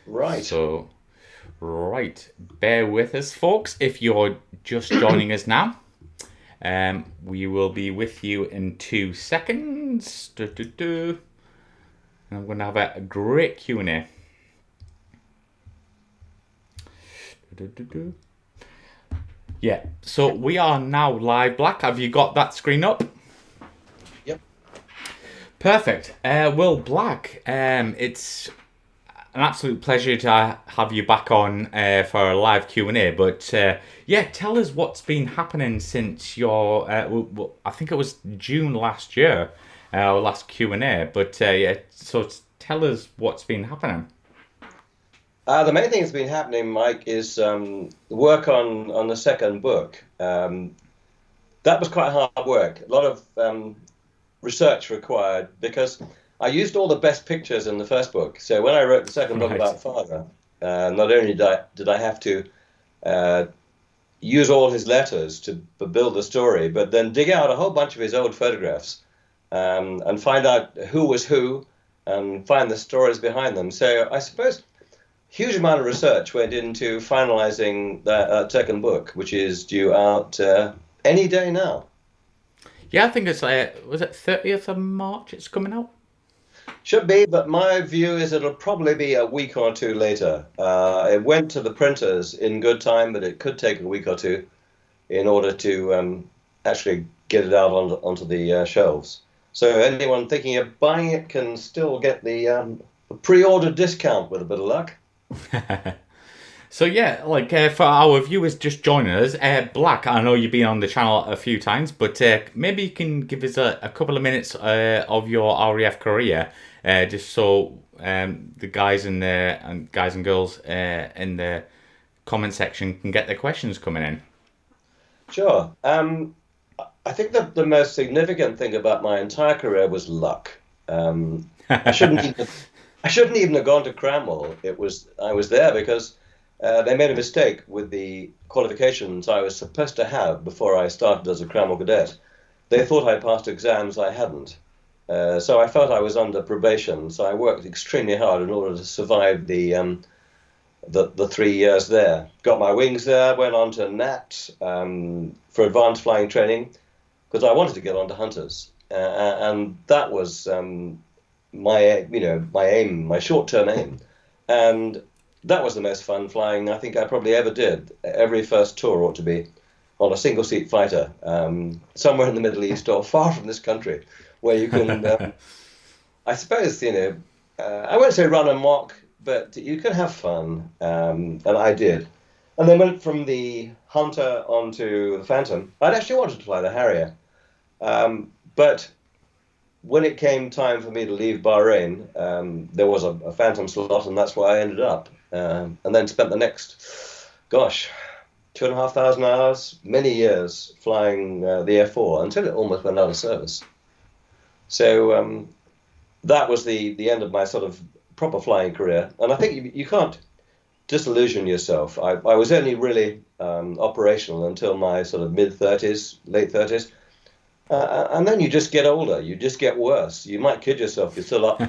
Right. So, right, bear with us, folks. If you're just joining us now, we will be with you in 2 seconds. And I'm going to have a great Q&A. Yeah, so we are now live, Black. Have you got that screen up? Yep. Perfect. Well, Black, it's an absolute pleasure to have you back on for a live Q&A. But yeah, tell us what's been happening since your, I think it was June last year, our last Q&A. But yeah, so tell us what's been happening. The main thing that's been happening, Mike, is work on the second book. That was quite hard work. A lot of research required because I used all the best pictures in the first book. So when I wrote the second book Right. about Father, not only did I have to uh, use all his letters to build the story, but then dig out a whole bunch of his old photographs and find out who was who and find the stories behind them. So I suppose huge amount of research went into finalizing that second book, which is due out any day now. Yeah, I think it's, was it 30th of March it's coming out? Should be, but my view is it'll probably be a week or two later. It went to the printers in good time, but it could take a week or two in order to actually get it out onto the shelves. So anyone thinking of buying it can still get the pre-order discount with a bit of luck. So yeah, like for our viewers just joining us, Black, I know you've been on the channel a few times, but maybe you can give us a couple of minutes of your RAF career, just so the guys and guys and girls in the comment section can get their questions coming in. Sure. I think the most significant thing about my entire career was luck. I shouldn't even I shouldn't even have gone to Cranwell. I was there because they made a mistake with the qualifications I was supposed to have before I started as a Cranwell cadet. They thought I passed exams I hadn't. So I felt I was under probation. So I worked extremely hard in order to survive the 3 years there. Got my wings there. Went on to NAT for advanced flying training because I wanted to get onto hunters, and that was my aim, my short-term aim, and that was the most fun flying I think I probably ever did. Every first tour ought to be on a single-seat fighter, somewhere in the Middle East or far from this country, where you can, I suppose, I won't say run amok, but you can have fun, and I did. And then went from the Hunter onto the Phantom. I'd actually wanted to fly the Harrier, but when it came time for me to leave Bahrain, there was a Phantom slot, and that's where I ended up. And then spent the next, gosh, 2,500 hours, many years flying the F4 until it almost went out of service. So that was the end of my sort of proper flying career. And I think you can't disillusion yourself. I was only really operational until my sort of mid 30s, late 30s. And then you just get older. You just get worse. You might kid yourself you're still up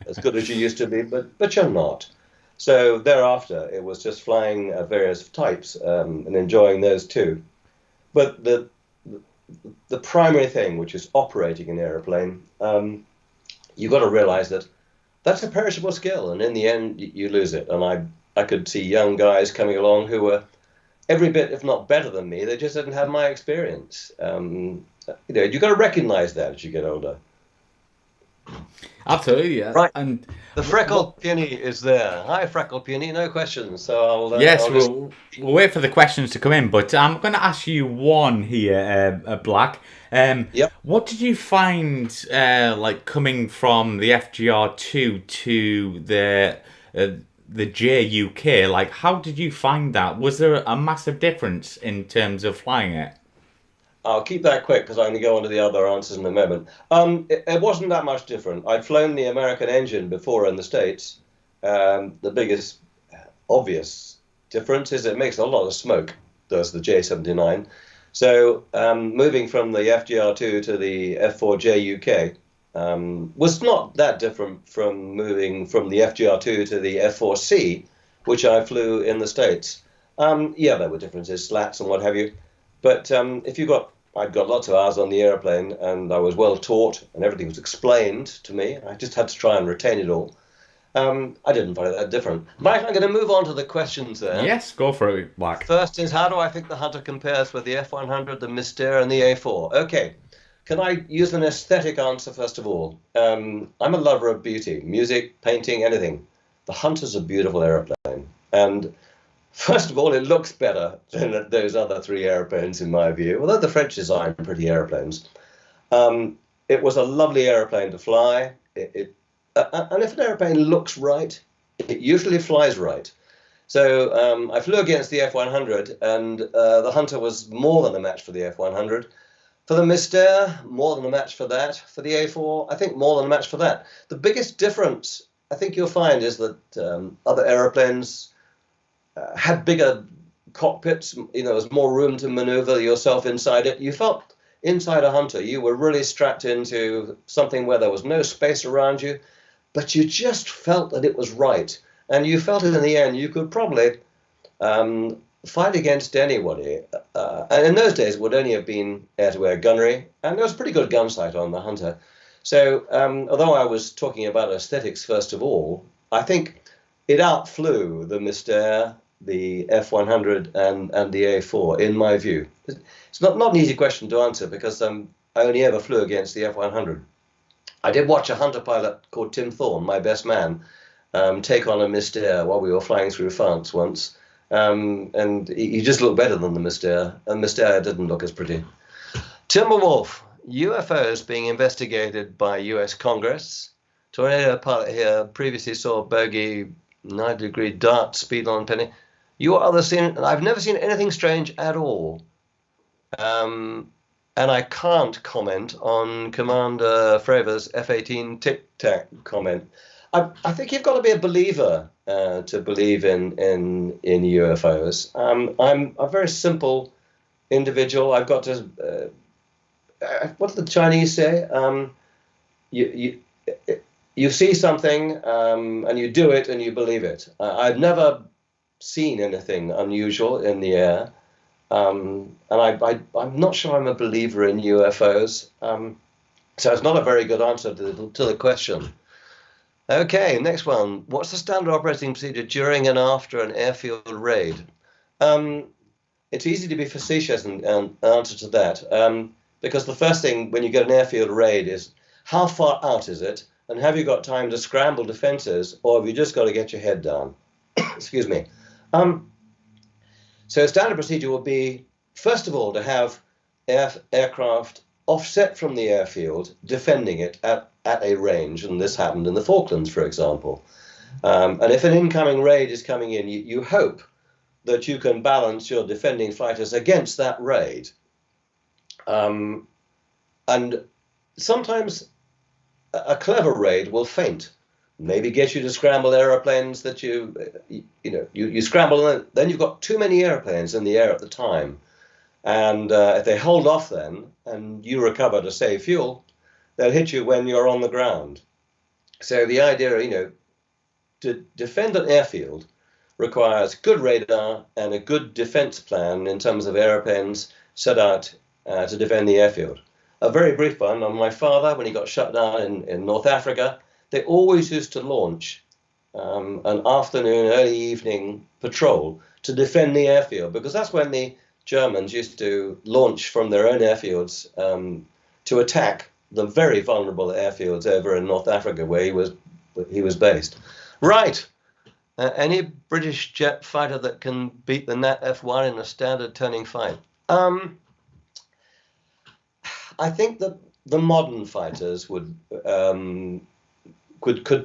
as good as you used to be, but you're not. So thereafter, it was just flying various types and enjoying those too. But the primary thing, which is operating an aeroplane, you've got to realize that that's a perishable skill, and in the end, you lose it. And I could see young guys coming along who were every bit, if not better than me. They just didn't have my experience. You've got to recognize that as you get older. Absolutely, yeah. Right. And The what? freckled peony is there. Hi, freckled peony. No questions. So Yes, I'll just. we'll wait for the questions to come in, but I'm going to ask you one here, Black. Yep. What did you find like coming from the FGR2 to uh, the JUK? Like, how did you find that? Was there a massive difference in terms of flying it? I'll keep that quick because I'm going to go on to the other answers in a moment. It wasn't that much different. I'd flown the American engine before in the States. The biggest obvious difference is it makes a lot of smoke, does the J79. So moving from the FGR2 to the F4J UK, was not that different from moving from the FGR2 to the F4C, which I flew in the States. Yeah, there were differences, slats and what have you. But I'd got lots of hours on the airplane, and I was well taught, and everything was explained to me. I just had to try and retain it all. I didn't find it that different. Mike, I'm going to move on to the questions there. Yes, go for it, Black. First is, how do I think the Hunter compares with the F100, the Mystère, and the A4? Okay, can I use an aesthetic answer first of all? I'm a lover of beauty, music, painting, anything. The Hunter's a beautiful aeroplane, and first of all, it looks better than those other three airplanes in my view, although the French design pretty airplanes. It was a lovely airplane to fly. And if an airplane looks right, it usually flies right. So I flew against the F100, and the Hunter was more than a match for the F100. For the Mystère, more than a match for that. For the A4, I think more than a match for that. The biggest difference, I think you'll find, is that other aeroplanes had bigger cockpits. There was more room to maneuver yourself inside it. You felt inside a Hunter, you were really strapped into something where there was no space around you, but you just felt that it was right. And you felt it in the end. You could probably fight against anybody. And in those days, it would only have been air-to-air gunnery, and there was a pretty good gun sight on the Hunter. So although I was talking about aesthetics first of all, I think it outflew the Mystère, the F100, and the A4, in my view. It's not an easy question to answer, because I only ever flew against the F100. I did watch a Hunter pilot called Tim Thorne, my best man, take on a Mystère while we were flying through France once. And he just looked better than the Mystère, and Mystère didn't look as pretty. Timberwolf, UFOs being investigated by US Congress. Tornado pilot here previously saw bogey 9-degree dart speed on penny. I've never seen anything strange at all. And I can't comment on Commander Fravor's F-18 Tic Tac comment. I think you've got to be a believer to believe in UFOs. I'm a very simple individual. I've got to. What do the Chinese say? You see something and you do it and you believe it. I've never seen anything unusual in the air. And I'm not sure I'm a believer in UFOs. So it's not a very good answer to the question. Okay, next one. What's the standard operating procedure during and after an airfield raid? It's easy to be facetious and answer to that. Because the first thing when you get an airfield raid is, how far out is it? And have you got time to scramble defenses, or have you just got to get your head down? Excuse me. So standard procedure would be, first of all, to have aircraft offset from the airfield, defending it at a range, and this happened in the Falklands, for example. And if an incoming raid is coming in, you hope that you can balance your defending fighters against that raid. And sometimes a clever raid will feint, maybe get you to scramble aeroplanes that you scramble, and then you've got too many airplanes in the air at the time. And if they hold off then, and you recover to save fuel, they'll hit you when you're on the ground. So the idea, to defend an airfield requires good radar and a good defense plan in terms of airplanes set out to defend the airfield. A very brief one on my father, when he got shut down in North Africa, they always used to launch an afternoon, early evening patrol to defend the airfield, because that's when the Germans used to launch from their own airfields to attack the very vulnerable airfields over in North Africa where he was based. Right. Any British jet fighter that can beat the Nat F1 in a standard turning fight? I think that the modern fighters could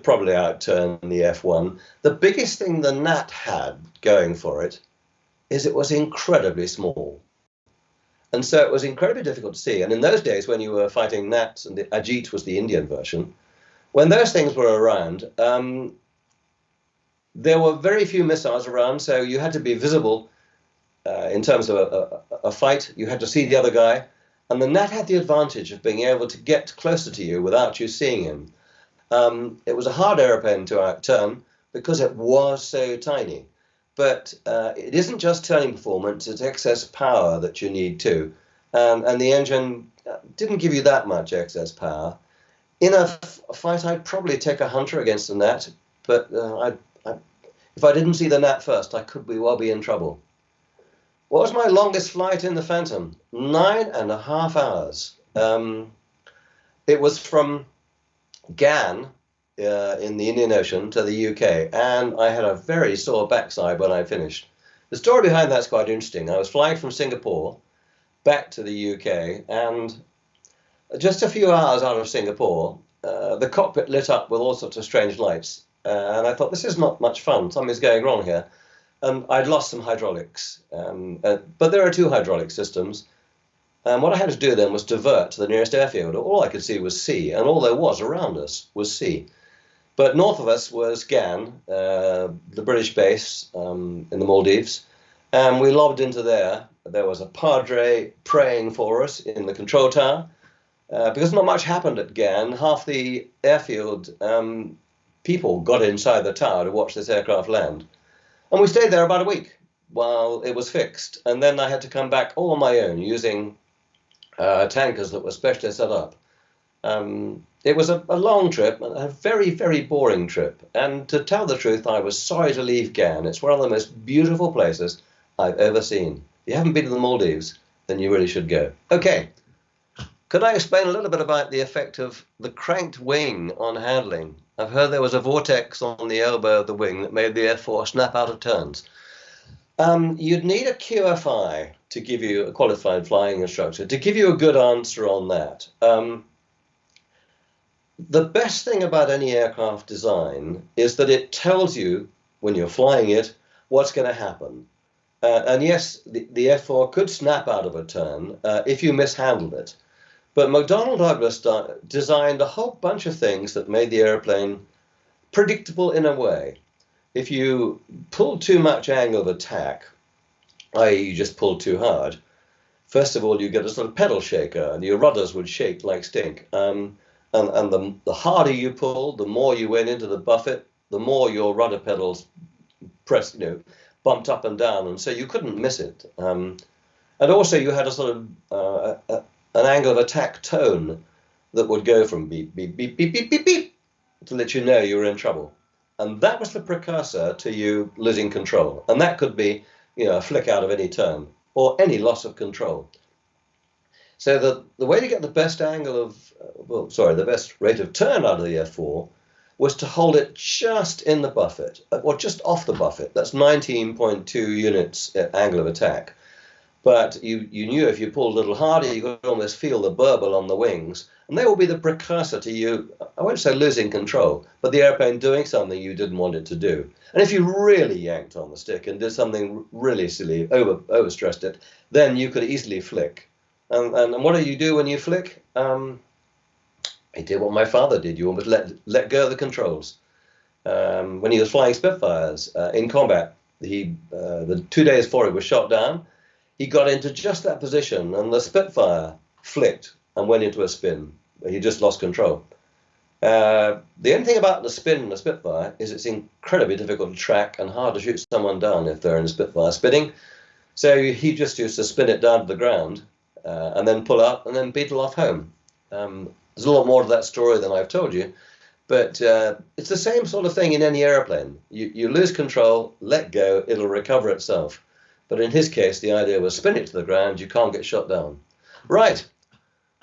probably outturn the F1. The biggest thing the Nat had going for it is it was incredibly small. And so it was incredibly difficult to see. And in those days, when you were fighting Nats, and the Ajit was the Indian version, when those things were around, there were very few missiles around, so you had to be visible in terms of a fight. You had to see the other guy. And the gnat had the advantage of being able to get closer to you without you seeing him. It was a hard aeroplane to outturn because it was so tiny. But it isn't just turning performance, it's excess power that you need too. And the engine didn't give you that much excess power. In a fight, I'd probably take a Hunter against a gnat, but if I didn't see the gnat first, I could well be in trouble. What was my longest flight in the Phantom? 9.5 hours. It was from Gan in the Indian Ocean to the UK, and I had a very sore backside when I finished. The story behind that's quite interesting. I was flying from Singapore back to the UK, and just a few hours out of Singapore, the cockpit lit up with all sorts of strange lights, and I thought, this is not much fun. Something's going wrong here. And I'd lost some hydraulics, but there are two hydraulic systems. And what I had to do then was divert to the nearest airfield. All I could see was sea, and all there was around us was sea. But north of us was Gan, the British base in the Maldives, and we lobbed into there. There was a padre praying for us in the control tower, because not much happened at Gan. Half the airfield people got inside the tower to watch this aircraft land. And we stayed there about a week while it was fixed. And then I had to come back all on my own using tankers that were specially set up. It was a long trip, a very, very boring trip. And to tell the truth, I was sorry to leave Gan. It's one of the most beautiful places I've ever seen. If you haven't been to the Maldives, then you really should go. Okay. Could I explain a little bit about the effect of the cranked wing on handling? I've heard there was a vortex on the elbow of the wing that made the F4 snap out of turns. You'd need a QFI to give you, a qualified flying instructor, to give you a good answer on that. The best thing about any aircraft design is that it tells you, when you're flying it, what's going to happen. And yes, the F4 could snap out of a turn if you mishandled it. But McDonnell Douglas designed a whole bunch of things that made the airplane predictable in a way. If you pulled too much angle of attack, i.e. you just pulled too hard, first of all you get a sort of pedal shaker and your rudders would shake like stink. And the harder you pulled, the more you went into the buffet, the more your rudder pedals pressed, bumped up and down, and so you couldn't miss it. And also you had a sort of an angle of attack tone that would go from beep, beep, beep, beep, beep, beep, beep, to let you know you were in trouble. And that was the precursor to you losing control. And that could be, a flick out of any turn or any loss of control. So the way to get the best angle of, the best rate of turn out of the F4 was to hold it just in the buffet, or just off the buffet. That's 19.2 units angle of attack. But you knew if you pulled a little harder, you could almost feel the burble on the wings. And they will be the precursor to you, I won't say losing control, but the airplane doing something you didn't want it to do. And if you really yanked on the stick and did something really silly, overstressed it, then you could easily flick. And what do you do when you flick? I did what my father did. You almost let go of the controls. When he was flying Spitfires in combat, the 2 days before he was shot down, he got into just that position, and the Spitfire flicked and went into a spin. He just lost control. The only thing about the spin in the Spitfire is it's incredibly difficult to track and hard to shoot someone down if they're in a Spitfire spinning. So he just used to spin it down to the ground and then pull up and then beetle off home. There's a lot more to that story than I've told you, but it's the same sort of thing in any airplane. You lose control, let go, it'll recover itself. But in his case, the idea was spin it to the ground, you can't get shot down. Right.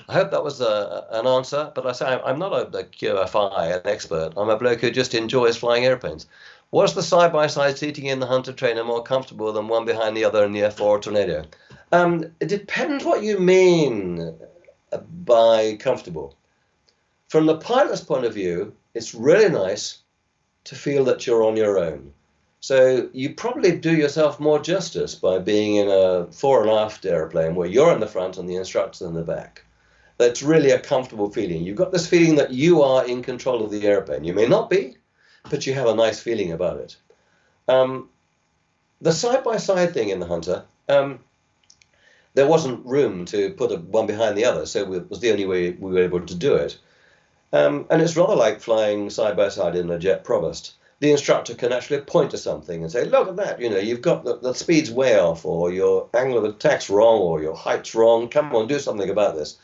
I hope that was an answer, but I say I'm not a QFI, an expert. I'm a bloke who just enjoys flying airplanes. Was the side-by-side seating in the Hunter trainer more comfortable than one behind the other in the F4 Tornado? It depends what you mean by comfortable. From the pilot's point of view, it's really nice to feel that you're on your own. So you probably do yourself more justice by being in a fore and aft airplane where you're in the front and the instructor's in the back. That's really a comfortable feeling. You've got this feeling that you are in control of the airplane. You may not be, but you have a nice feeling about it. The side-by-side thing in the Hunter, there wasn't room to put one behind the other, so it was the only way we were able to do it. And it's rather like flying side by side in a jet provost. The instructor can actually point to something and say, look at that, you've got the speed's way off, or your angle of attack's wrong, or your height's wrong. Come on, do something about this.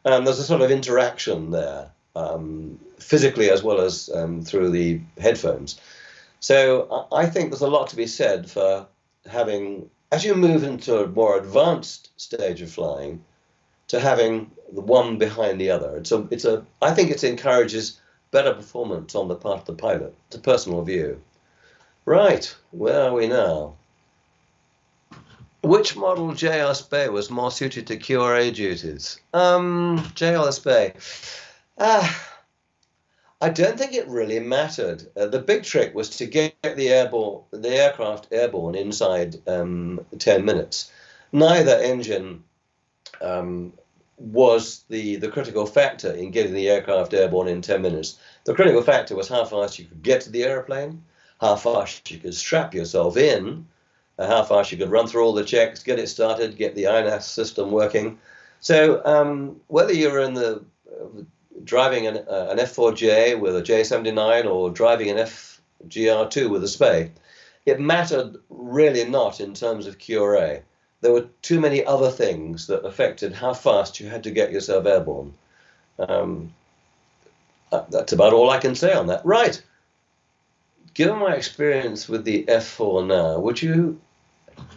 There's a sort of interaction there, physically as well as through the headphones. So I think there's a lot to be said for having, as you move into a more advanced stage of flying, to having the one behind the other. I think it encourages better performance on the part of the pilot. It's a personal view. Right, where are we now? Which model J.R. Spey was more suited to QRA duties? J.R. Spey. I don't think it really mattered. The big trick was to get the aircraft airborne inside 10 minutes. Neither engine was the critical factor in getting the aircraft airborne in 10 minutes. The critical factor was how fast you could get to the airplane, how fast you could strap yourself in, how fast you could run through all the checks, get it started, get the INAS system working. So whether you're in the driving an F4J with a J79 or driving an FGR2 with a Spey, it mattered really not in terms of QRA. There were too many other things that affected how fast you had to get yourself airborne. That's about all I can say on that. Right. Given my experience with the F4 now, would you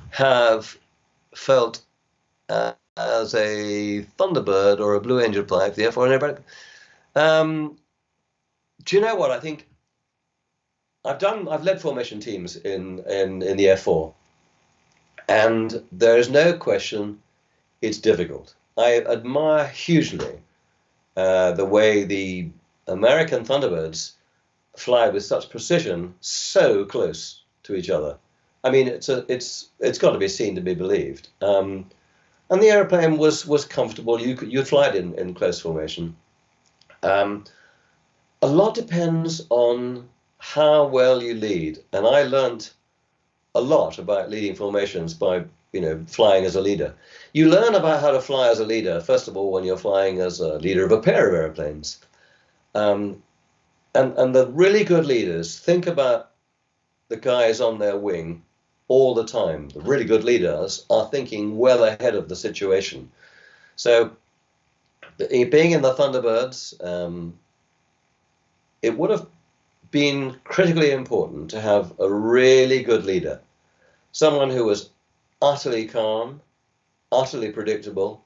have felt as a Thunderbird or a Blue Angel flight for the F4 and everybody? Do you know what? I think I've led formation teams in the F4. And there is no question it's difficult. I admire hugely the way the American Thunderbirds fly with such precision, so close to each other. I mean, it's got to be seen to be believed. And the airplane was comfortable. You'd fly it in close formation. A lot depends on how well you lead, and I learned a lot about leading formations by flying as a leader. You learn about how to fly as a leader, first of all, when you're flying as a leader of a pair of airplanes. And the really good leaders think about the guys on their wing all the time. The really good leaders are thinking well ahead of the situation. So being in the Thunderbirds, it would have been critically important to have a really good leader, someone who was utterly calm, utterly predictable,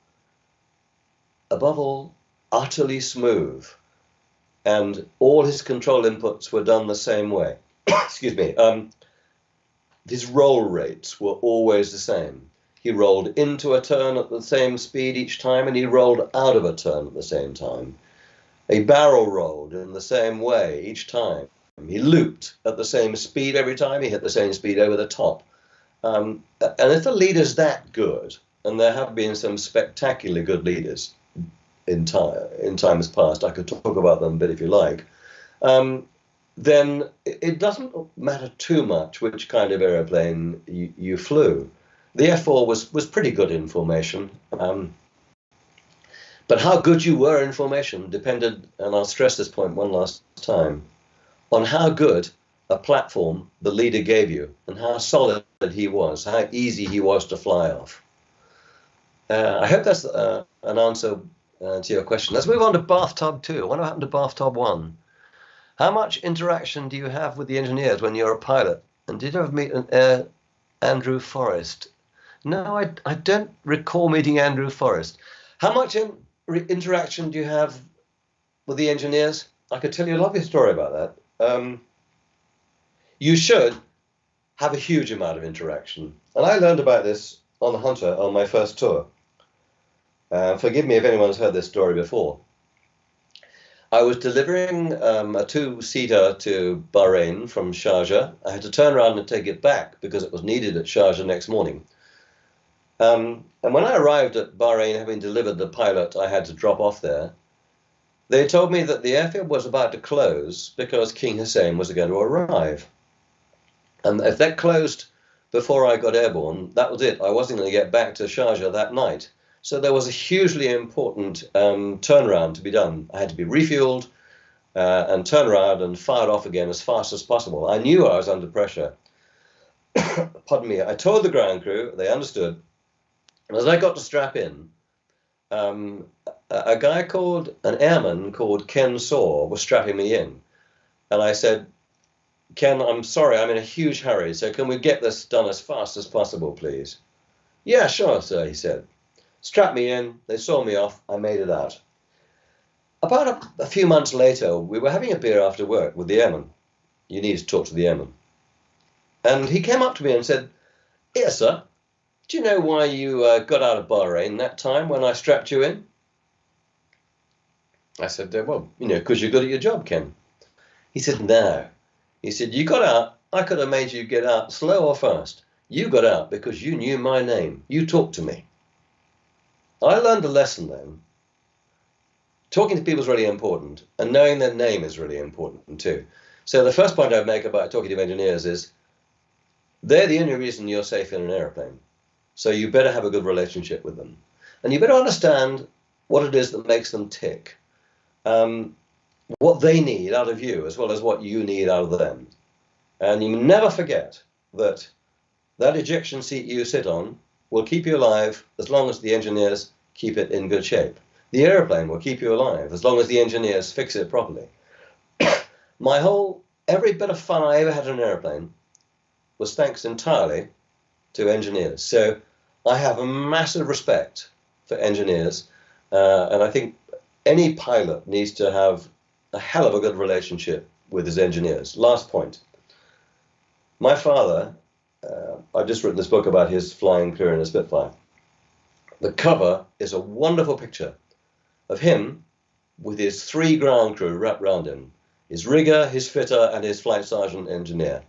above all, utterly smooth, and all his control inputs were done the same way. Excuse me. His roll rates were always the same. He rolled into a turn at the same speed each time, and he rolled out of a turn at the same time. He barrel rolled in the same way each time. He looped at the same speed every time. He hit the same speed over the top. And if the leader's that good, and there have been some spectacularly good leaders in times past, I could talk about them a bit if you like, then it doesn't matter too much which kind of aeroplane you flew. The F4 was pretty good in formation. But how good you were in formation depended, and I'll stress this point one last time, on how good a platform the leader gave you and how solid he was, how easy he was to fly off. I hope that's an answer to your question. Let's move on to bathtub 2. What happened to bathtub 1? How much interaction do you have with the engineers when you're a pilot? And did you ever meet Andrew Forrest? No, I don't recall meeting Andrew Forrest. How much interaction do you have with the engineers? I could tell you a lovely story about that. You should have a huge amount of interaction. And I learned about this on the Hunter on my first tour. Forgive me if anyone's heard this story before. I was delivering a 2-seater to Bahrain from Sharjah. I had to turn around and take it back because it was needed at Sharjah next morning. And when I arrived at Bahrain, having delivered the pilot I had to drop off there, they told me that the airfield was about to close because King Hussein was going to arrive. And if that closed before I got airborne, that was it. I wasn't going to get back to Sharjah that night. So there was a hugely important turnaround to be done. I had to be refueled and turn around and fired off again as fast as possible. I knew I was under pressure. Pardon me. I told the ground crew, they understood. And as I got to strap in, a guy an airman called Ken Saw was strapping me in. And I said, Ken, I'm sorry, I'm in a huge hurry, so can we get this done as fast as possible, please? Yeah, sure, sir, he said. Strapped me in, they saw me off, I made it out. About a few months later, we were having a beer after work with the airman. You need to talk to the airman. And he came up to me and said, "Yes, sir, do you know why you got out of Bahrain that time when I strapped you in?" I said, "Well, because you're good at your job, Ken." He said, "No." He said, "You got out. I could have made you get out slow or fast. You got out because you knew my name. You talked to me." I learned a lesson then. Talking to people is really important, and knowing their name is really important too. So the first point I'd make about talking to engineers is they're the only reason you're safe in an airplane. So you better have a good relationship with them. And you better understand what it is that makes them tick. What they need out of you as well as what you need out of them. And you never forget that that ejection seat you sit on will keep you alive as long as the engineers keep it in good shape. The airplane will keep you alive as long as the engineers fix it properly. Every bit of fun I ever had in an airplane was thanks entirely to engineers. So I have a massive respect for engineers, and I think any pilot needs to have a hell of a good relationship with his engineers. Last point. My father, I've just written this book about his flying career in a Spitfire. The cover is a wonderful picture of him with his 3 ground crew wrapped around him, his rigger, his fitter, and his flight sergeant engineer.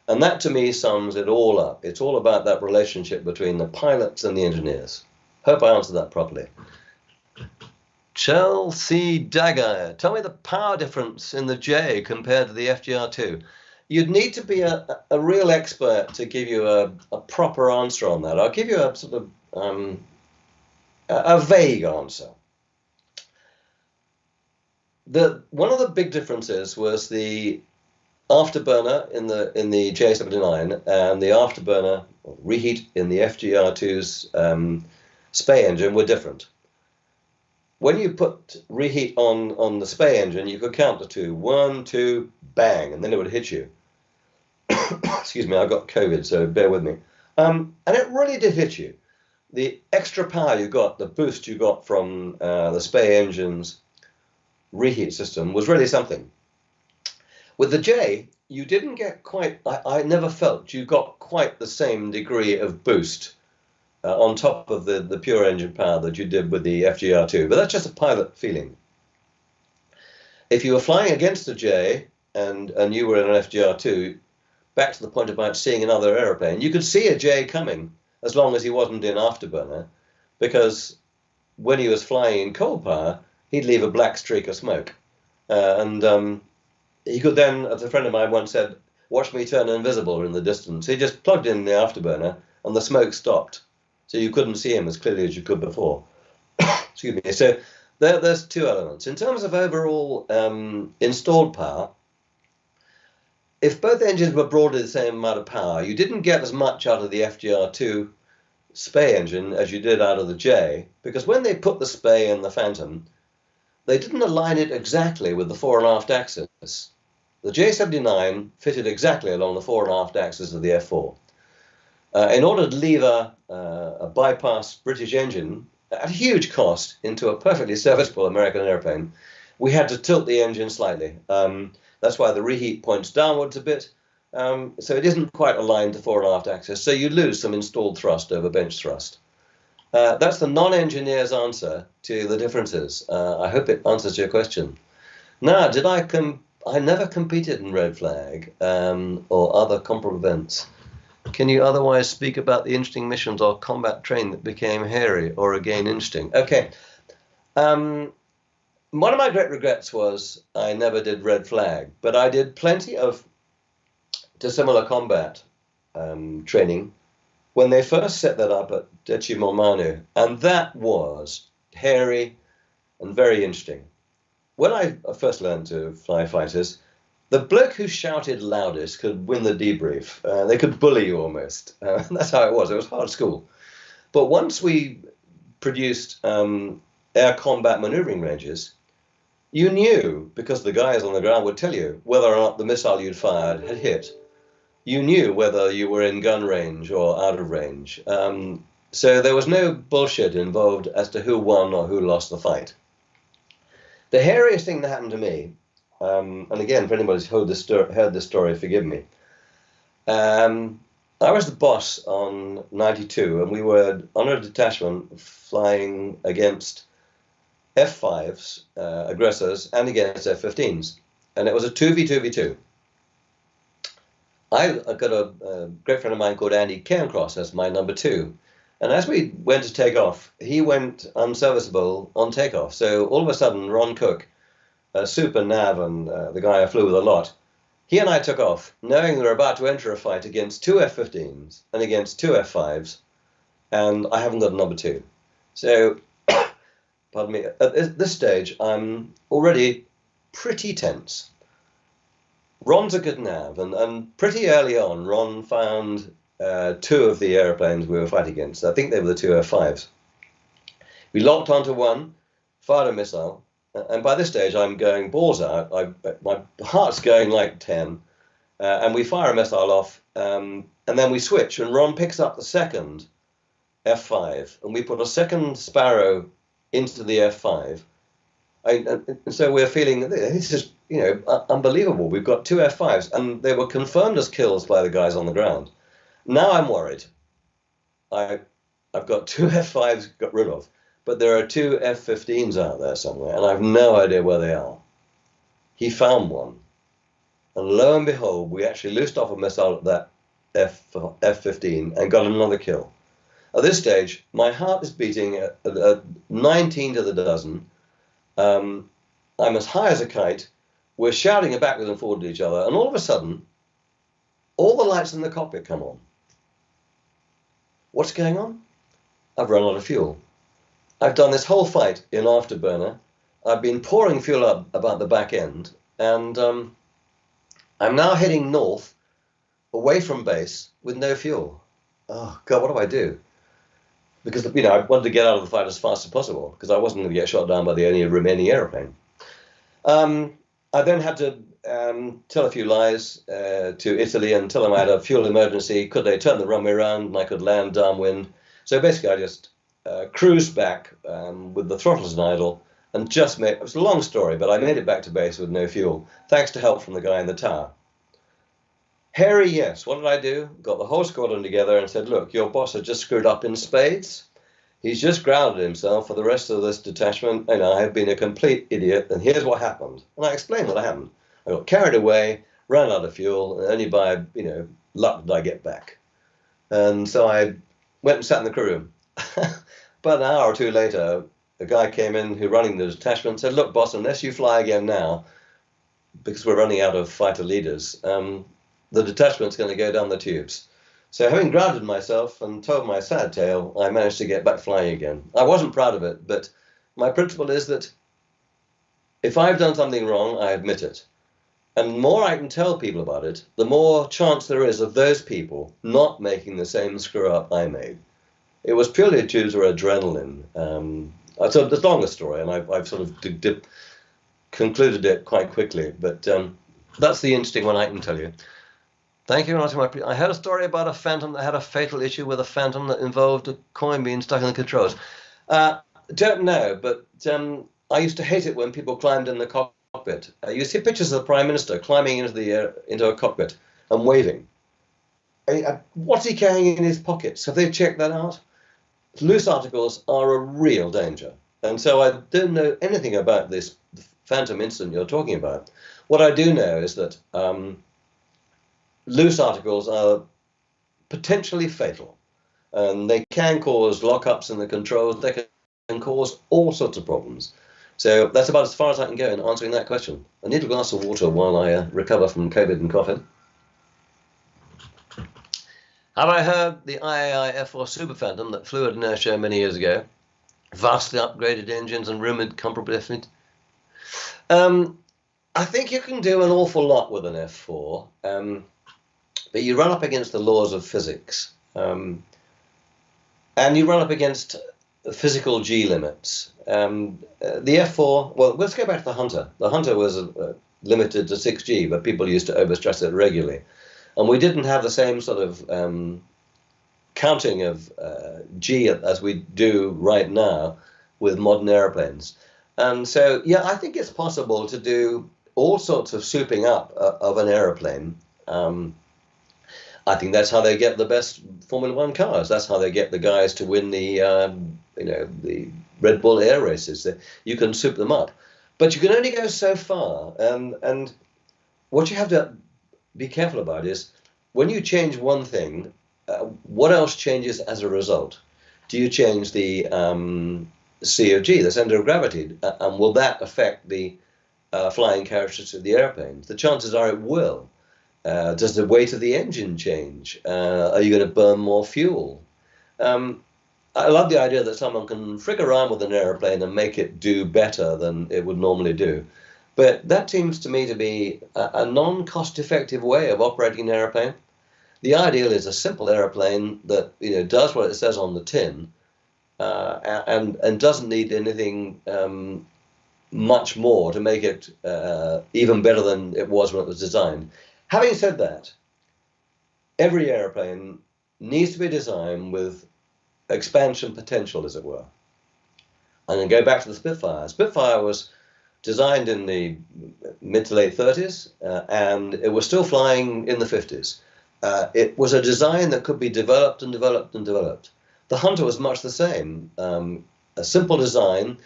And that to me sums it all up. It's all about that relationship between the pilots and the engineers. Hope I answered that properly. Chelsea Dagger, tell me the power difference in the J compared to the FGR2. You'd need to be a real expert to give you a proper answer on that. I'll give you a sort of a vague answer. One of the big differences was the afterburner in the J79 and the afterburner reheat in the FGR2's SPAY engine were different. When you put reheat on the SPAY engine, you could count to 2. 1, 2, bang, and then it would hit you. Excuse me, I got COVID, so bear with me. And it really did hit you. The extra power you got, the boost you got from the SPAY engine's reheat system was really something. With the J, you didn't get quite, I never felt you got quite the same degree of boost on top of the pure engine power that you did with the FGR2, but that's just a pilot feeling. If you were flying against the J and you were in an FGR2, back to the point about seeing another aeroplane, you could see a J coming as long as he wasn't in afterburner, because when he was flying in cold power, he'd leave a black streak of smoke. He could then, as a friend of mine once said, watch me turn invisible in the distance. He just plugged in the afterburner and the smoke stopped. So you couldn't see him as clearly as you could before. Excuse me. So there's 2 elements. In terms of overall installed power, if both engines were broadly the same amount of power, you didn't get as much out of the FGR2 SPAY engine as you did out of the J, because when they put the SPAY in the Phantom, they didn't align it exactly with the fore and aft axis. The J79 fitted exactly along the fore and aft axis of the F4. In order to leave a bypass British engine at a huge cost into a perfectly serviceable American airplane, we had to tilt the engine slightly. That's why the reheat points downwards a bit. So it isn't quite aligned to fore and aft axis. So you lose some installed thrust over bench thrust. That's the non-engineer's answer to the differences. I hope it answers your question. Now, I never competed in Red Flag or other comparable events. Can you otherwise speak about the interesting missions or combat training that became hairy or again interesting? Okay. One of my great regrets was I never did Red Flag, but I did plenty of dissimilar combat training when they first set that up at Decimomanu, and that was hairy and very interesting. When I first learned to fly fighters, the bloke who shouted loudest could win the debrief. They could bully you almost. That's how it was. It was hard school. But once we produced air combat maneuvering ranges, you knew, because the guys on the ground would tell you whether or not the missile you'd fired had hit. You knew whether you were in gun range or out of range. So there was no bullshit involved as to who won or who lost the fight. The hairiest thing that happened to me, and again, for anybody who's heard this story, forgive me. I was the boss on 92, and we were on a detachment flying against F5s, aggressors, and against F15s. And it was a 2v2v2. I got a great friend of mine called Andy Cairncross as my number 2. And as we went to take off, he went unserviceable on takeoff. So all of a sudden, Ron Cook, Super Nav, and the guy I flew with a lot, he and I took off, knowing we were about to enter a fight against 2 F-15s and against 2 F-5s, and I haven't got a number 2. So, pardon me, at this stage, I'm already pretty tense. Ron's a good nav, and pretty early on, Ron found 2 of the airplanes we were fighting against. I think they were the 2 F-5s. We locked onto one, fired a missile, and by this stage I'm going balls out. My heart's going like 10, and we fire a missile off, and then we switch, and Ron picks up the second F-5, and we put a second Sparrow into the F-5. And so we're feeling this is, unbelievable. We've got 2 F-5s, and they were confirmed as kills by the guys on the ground. Now I'm worried. I've got 2 F-5s got rid of, but there are 2 F-15s out there somewhere, and I have no idea where they are. He found one, and lo and behold, we actually loosed off a missile at that F-15 and got another kill. At this stage, my heart is beating at 19 to the dozen. I'm as high as a kite. We're shouting backwards and forward to each other, and all of a sudden, all the lights in the cockpit come on. What's going on? I've run out of fuel. I've done this whole fight in afterburner. I've been pouring fuel up about the back end, and I'm now heading north, away from base, with no fuel. Oh, God, what do I do? Because, I wanted to get out of the fight as fast as possible, because I wasn't going to get shot down by the only remaining aeroplane. I then had to tell a few lies to Italy and tell them I had a fuel emergency. Could they turn the runway around and I could land downwind? So basically I just cruised back with the throttles in idle and just it was a long story, but I made it back to base with no fuel, thanks to help from the guy in the tower. Harry, yes. What did I do? Got the whole squadron together and said, look, your boss has just screwed up in spades. He's just grounded himself for the rest of this detachment, and I have been a complete idiot, and here's what happened. And I explained what happened. I got carried away, ran out of fuel, and only by, luck did I get back. And so I went and sat in the crew room. About an hour or two later, a guy came in who running the detachment and said, look, boss, unless you fly again now, because we're running out of fighter leaders, the detachment's going to go down the tubes. So having grounded myself and told my sad tale, I managed to get back flying again. I wasn't proud of it, but my principle is that if I've done something wrong, I admit it. And the more I can tell people about it, the more chance there is of those people not making the same screw up I made. It was purely due to adrenaline. So it's a longer story, and I've sort of concluded it quite quickly, but that's the interesting one I can tell you. Thank you very much. I heard a story about a Phantom that had a fatal issue with a Phantom that involved a coin being stuck in the controls. Don't know, but I used to hate it when people climbed in the cockpit. You see pictures of the Prime Minister climbing into a cockpit and waving. What's he carrying in his pockets? Have they checked that out? Loose articles are a real danger. And so I don't know anything about this Phantom incident you're talking about. What I do know is that loose articles are potentially fatal, and they can cause lockups in the controls. They can cause all sorts of problems. So that's about as far as I can go in answering that question. I need a glass of water while I recover from COVID and coughing. Have I heard the IAI F4 Super Phantom that flew at an air show many years ago? Vastly upgraded engines and rumoured comparable efficiency. I think you can do an awful lot with an F4, but you run up against the laws of physics, and you run up against physical G limits. The F4, well, let's go back to the Hunter. The Hunter was limited to 6G, but people used to overstress it regularly. And we didn't have the same sort of counting of G as we do right now with modern airplanes. And so, yeah, I think it's possible to do all sorts of souping up of an aeroplane. I think that's how they get the best Formula One cars. That's how they get the guys to win the, the Red Bull air races. You can soup them up, but you can only go so far. And what you have to be careful about is when you change one thing, what else changes as a result? Do you change the C of G, the center of gravity, and will that affect the flying characteristics of the airplane? The chances are it will. Does the weight of the engine change? Are you going to burn more fuel? I love the idea that someone can frig around with an airplane and make it do better than it would normally do. But that seems to me to be a non-cost-effective way of operating an airplane. The ideal is a simple airplane that does what it says on the tin, and doesn't need anything much more to make it even better than it was when it was designed. Having said that, every airplane needs to be designed with expansion potential, as it were. And then go back to the Spitfire. Spitfire was designed in the mid to late 30s, and it was still flying in the 50s. It was a design that could be developed and developed and developed. The Hunter was much the same, a simple design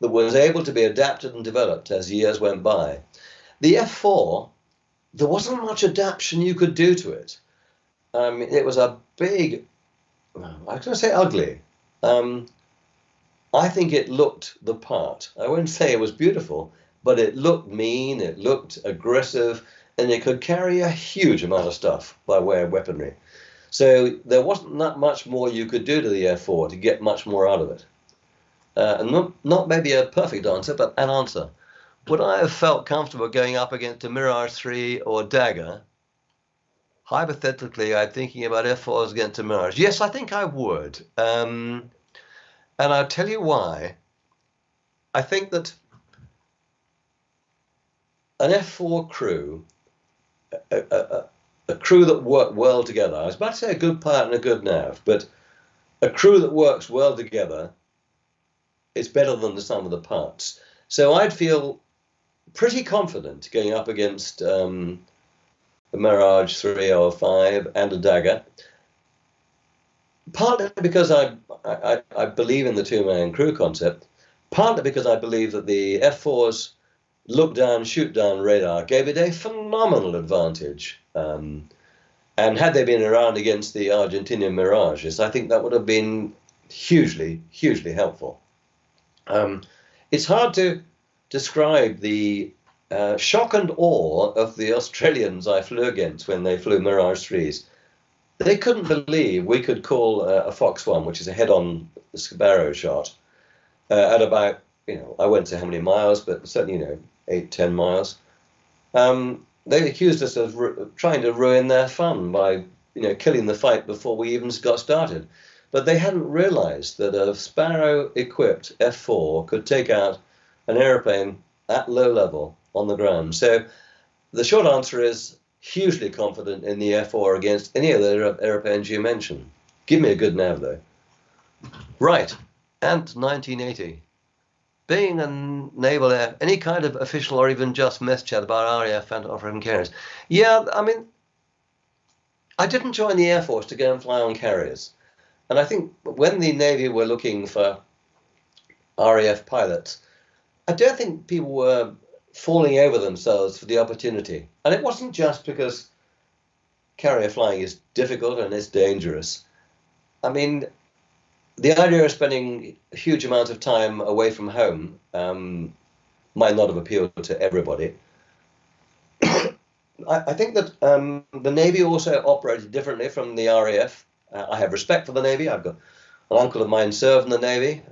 that was able to be adapted and developed as years went by. The F4, there wasn't much adaptation you could do to it. It was a big, I was going to say ugly. I think it looked the part. I wouldn't say it was beautiful, but it looked mean, it looked aggressive, and it could carry a huge amount of stuff by way of weaponry. So there wasn't that much more you could do to the F4 to get much more out of it. And not maybe a perfect answer, but an answer. Would I have felt comfortable going up against a Mirage 3 or Dagger? Hypothetically, I'm thinking about F4s against a Mirage. Yes, I think I would. And I'll tell you why. I think that an F4 crew, a crew that worked well together, I was about to say a good pilot and a good nav, but a crew that works well together is better than the sum of the parts. So I'd feel pretty confident going up against a Mirage 3 or 5 and a Dagger, partly because I believe in the two-man crew concept, partly because I believe that the F4's look-down, shoot-down radar gave it a phenomenal advantage. And had they been around against the Argentinian Mirages, I think that would have been hugely, hugely helpful. It's hard to describe the shock and awe of the Australians I flew against when they flew Mirage 3s. They couldn't believe we could call a Fox 1, which is a head-on Sparrow shot, at about, I won't say how many miles, but certainly, 8-10 miles. They accused us of trying to ruin their fun by, killing the fight before we even got started. But they hadn't realized that a Sparrow-equipped F4 could take out an airplane at low level on the ground. So the short answer is hugely confident in the F4 against any of the airplanes you mentioned. Give me a good nav, though. Right, Ant 1980. Being a Naval Air, any kind of official or even just mess chat about RAF and operating carriers. Yeah, I didn't join the Air Force to go and fly on carriers. And I think when the Navy were looking for RAF pilots, I don't think people were falling over themselves for the opportunity. And it wasn't just because carrier flying is difficult and it's dangerous. The idea of spending a huge amount of time away from home might not have appealed to everybody. I think that the Navy also operated differently from the RAF. I have respect for the Navy. I've got an uncle of mine served in the Navy.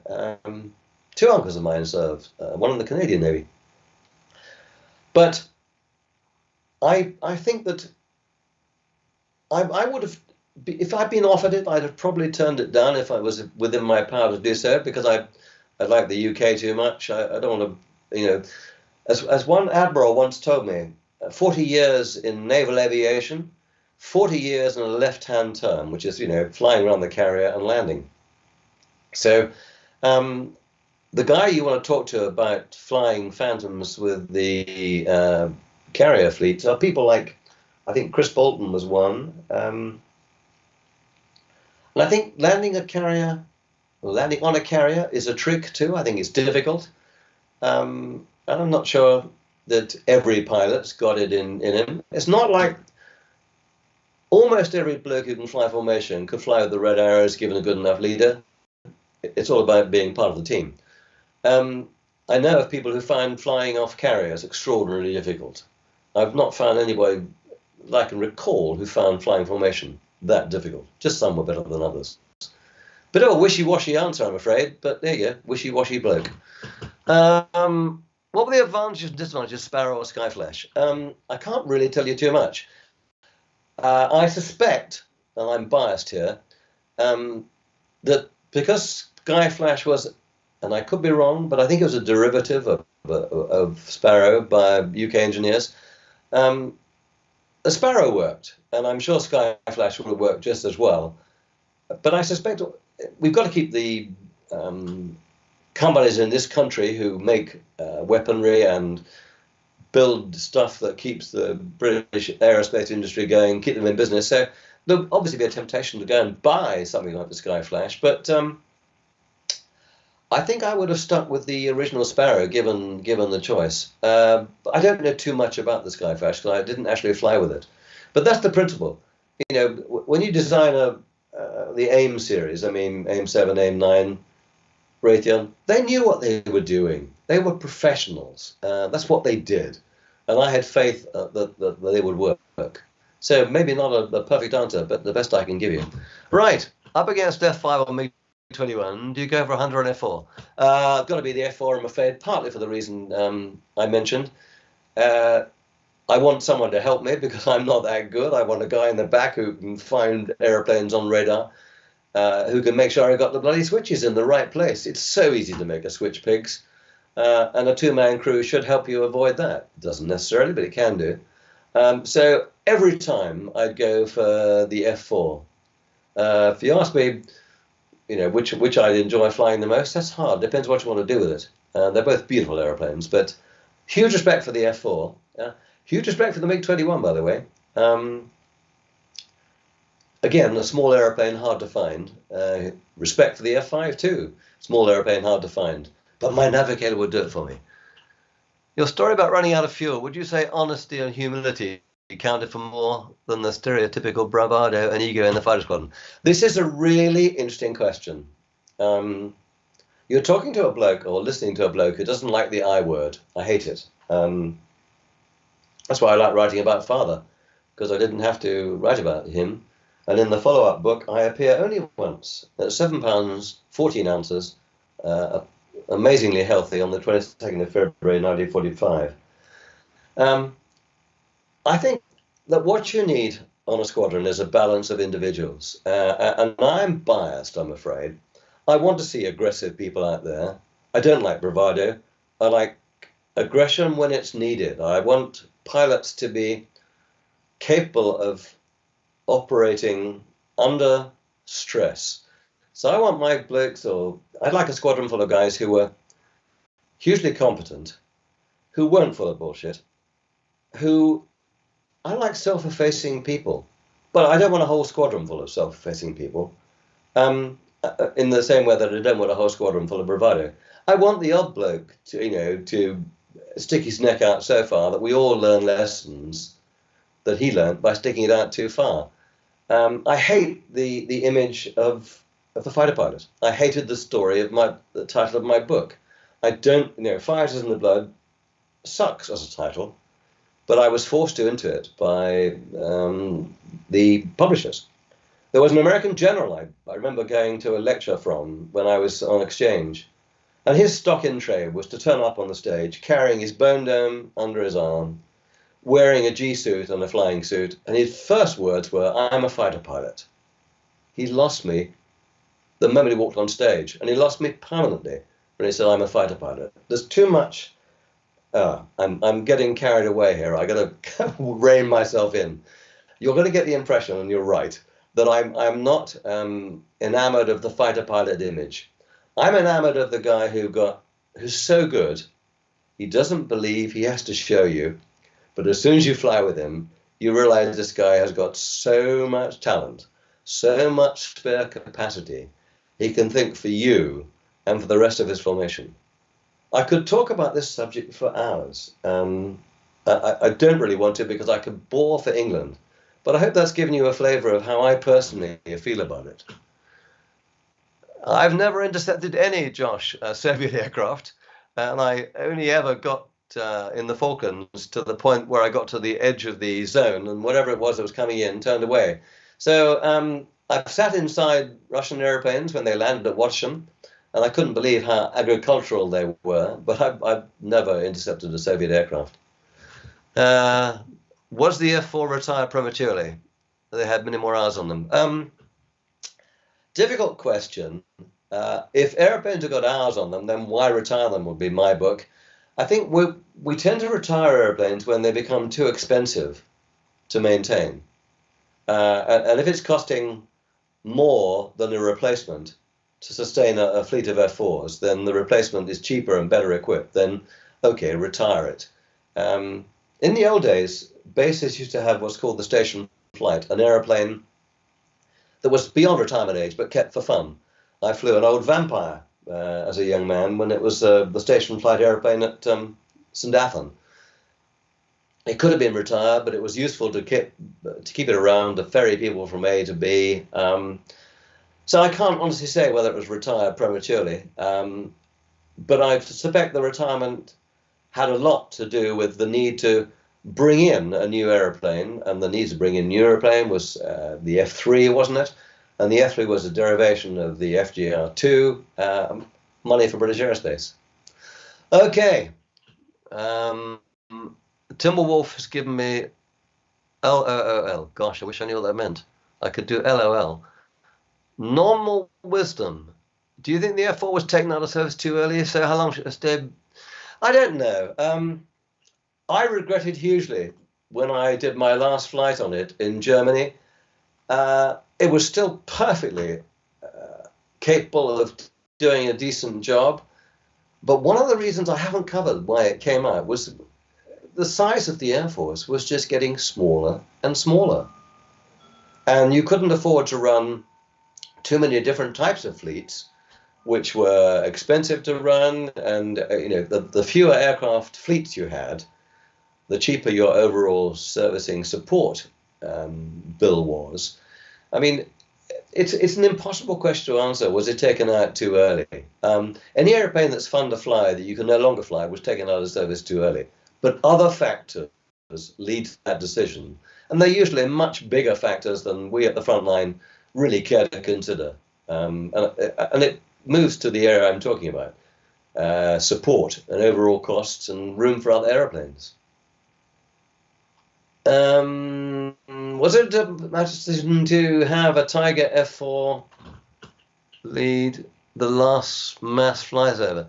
Two uncles of mine served, one in the Canadian Navy. But I think that I would have, if I'd been offered it, I'd have probably turned it down if I was within my power to do so, because I like the UK too much. I don't want to, as one admiral once told me, 40 years in naval aviation, 40 years in a left-hand turn, which is, flying around the carrier and landing. So the guy you want to talk to about flying Phantoms with the carrier fleets are people like, I think Chris Bolton was one. And I think landing on a carrier is a trick too. I think it's difficult. And I'm not sure that every pilot's got it in him. It's not like almost every bloke who can fly formation could fly with the red arrows given a good enough leader. It's all about being part of the team. I know of people who find flying off carriers extraordinarily difficult. I've not found anybody that I can recall who found flying formation that difficult. Just some were better than others. Bit of a wishy-washy answer, I'm afraid, but there you go, wishy-washy bloke. What were the advantages and disadvantages of Sparrow or Skyflash? I can't really tell you too much. I suspect, and I'm biased here, that because Skyflash was, and I could be wrong, but I think it was a derivative of Sparrow by UK engineers, the Sparrow worked, and I'm sure Skyflash would have worked just as well. But I suspect we've got to keep the companies in this country who make weaponry and build stuff that keeps the British aerospace industry going, keep them in business. So there'll obviously be a temptation to go and buy something like the Skyflash, but I think I would have stuck with the original Sparrow given the choice. I don't know too much about the Skyflash because I didn't actually fly with it, but that's the principle. When you design the AIM series, I mean AIM 7, AIM 9, Raytheon, they knew what they were doing. They were professionals. That's what they did. And I had faith that they would work. So maybe not a perfect answer, but the best I can give you. Right, up against F5 or MiG-21, do you go for a Hunter and F4? Got to be the F4, I'm afraid, partly for the reason I mentioned. I want someone to help me because I'm not that good. I want a guy in the back who can find airplanes on radar. Who can make sure I got the bloody switches in the right place. It's so easy to make a switch, pigs. And a two-man crew should help you avoid that. It doesn't necessarily, but it can do. So every time I'd go for the F4. If you ask me, which I'd enjoy flying the most, that's hard. Depends what you want to do with it. They're both beautiful aeroplanes, but huge respect for the F4. Huge respect for the MiG-21, by the way. Again, a small aeroplane, hard to find. Respect for the F5 too. Small aeroplane, hard to find. But my navigator would do it for me. Your story about running out of fuel, would you say honesty and humility counted for more than the stereotypical bravado and ego in the fighter squadron? This is a really interesting question. You're talking to a bloke or listening to a bloke who doesn't like the I word. I hate it. That's why I like writing about Father, because I didn't have to write about him. And in the follow-up book, I appear only once, at 7 pounds, 14 ounces, amazingly healthy, on the 22nd of February, 1945. I think that what you need on a squadron is a balance of individuals. And I'm biased, I'm afraid. I want to see aggressive people out there. I don't like bravado. I like aggression when it's needed. I want pilots to be capable of operating under stress. So I want my blokes, or I'd like a squadron full of guys who were hugely competent, who weren't full of bullshit, who I like self-effacing people, but I don't want a whole squadron full of self-effacing people. In the same way that I don't want a whole squadron full of bravado. I want the odd bloke to stick his neck out so far that we all learn lessons that he learned by sticking it out too far. I hate the image of the fighter pilot. I hated the story of the title of my book. I don't, Fires in the Blood sucks as a title. but I was forced into it by the publishers. There was an American general I remember going to a lecture from when I was on exchange, and his stock in trade was to turn up on the stage carrying his bone dome under his arm, wearing a G-suit and a flying suit, and his first words were, "I'm a fighter pilot." He lost me the moment he walked on stage, and he lost me permanently when he said, "I'm a fighter pilot." There's too much. I'm getting carried away here. I got to rein myself in. You're going to get the impression, and you're right, that I'm not enamored of the fighter pilot image. I'm enamored of the guy who's so good, he doesn't believe he has to show you, but as soon as you fly with him, you realize this guy has got so much talent, so much spare capacity. He can think for you and for the rest of his formation. I could talk about this subject for hours. I don't really want to because I could bore for England, but I hope that's given you a flavour of how I personally feel about it. I've never intercepted any, Josh, Soviet aircraft, and I only ever got in the Falklands to the point where I got to the edge of the zone, and whatever it was that was coming in turned away. So I've sat inside Russian airplanes when they landed at Robertson, and I couldn't believe how agricultural they were, but I've never intercepted a Soviet aircraft. Was the F-4 retired prematurely? They had many more hours on them. Difficult question. If airplanes have got hours on them, then why retire them would be my book. I think we tend to retire airplanes when they become too expensive to maintain. And if it's costing more than a replacement to sustain a fleet of F4s, then the replacement is cheaper and better equipped, then okay, retire it. In the old days, bases used to have what's called the station flight, an airplane that was beyond retirement age but kept for fun. I flew an old Vampire as a young man when it was the station flight airplane at St. Athan. It could have been retired, but it was useful to keep it around to ferry people from A to B. So I can't honestly say whether it was retired prematurely, but I suspect the retirement had a lot to do with the need to bring in a new aeroplane, and the need to bring in a new aeroplane was the F3, wasn't it? And the F3 was a derivation of the FGR2, money for British Aerospace. Okay. Timberwolf has given me LOL. Gosh, I wish I knew what that meant. I could do LOL. Normal wisdom. Do you think the F4 was taken out of service too early? So how long should it stay? I don't know. I regretted hugely when I did my last flight on it in Germany. It was still perfectly capable of doing a decent job. But one of the reasons I haven't covered why it came out was the size of the Air Force was just getting smaller and smaller. And you couldn't afford to run too many different types of fleets, which were expensive to run. And the fewer aircraft fleets you had, the cheaper your overall servicing support bill was. I mean, it's an impossible question to answer. Was it taken out too early? Any airplane that's fun to fly that you can no longer fly was taken out of service too early. But other factors lead to that decision. And they're usually much bigger factors than we at the front line really care to consider. And it moves to the area I'm talking about. Support and overall costs and room for other airplanes. Was it a decision to have a Tiger F4 lead the last mass flight over?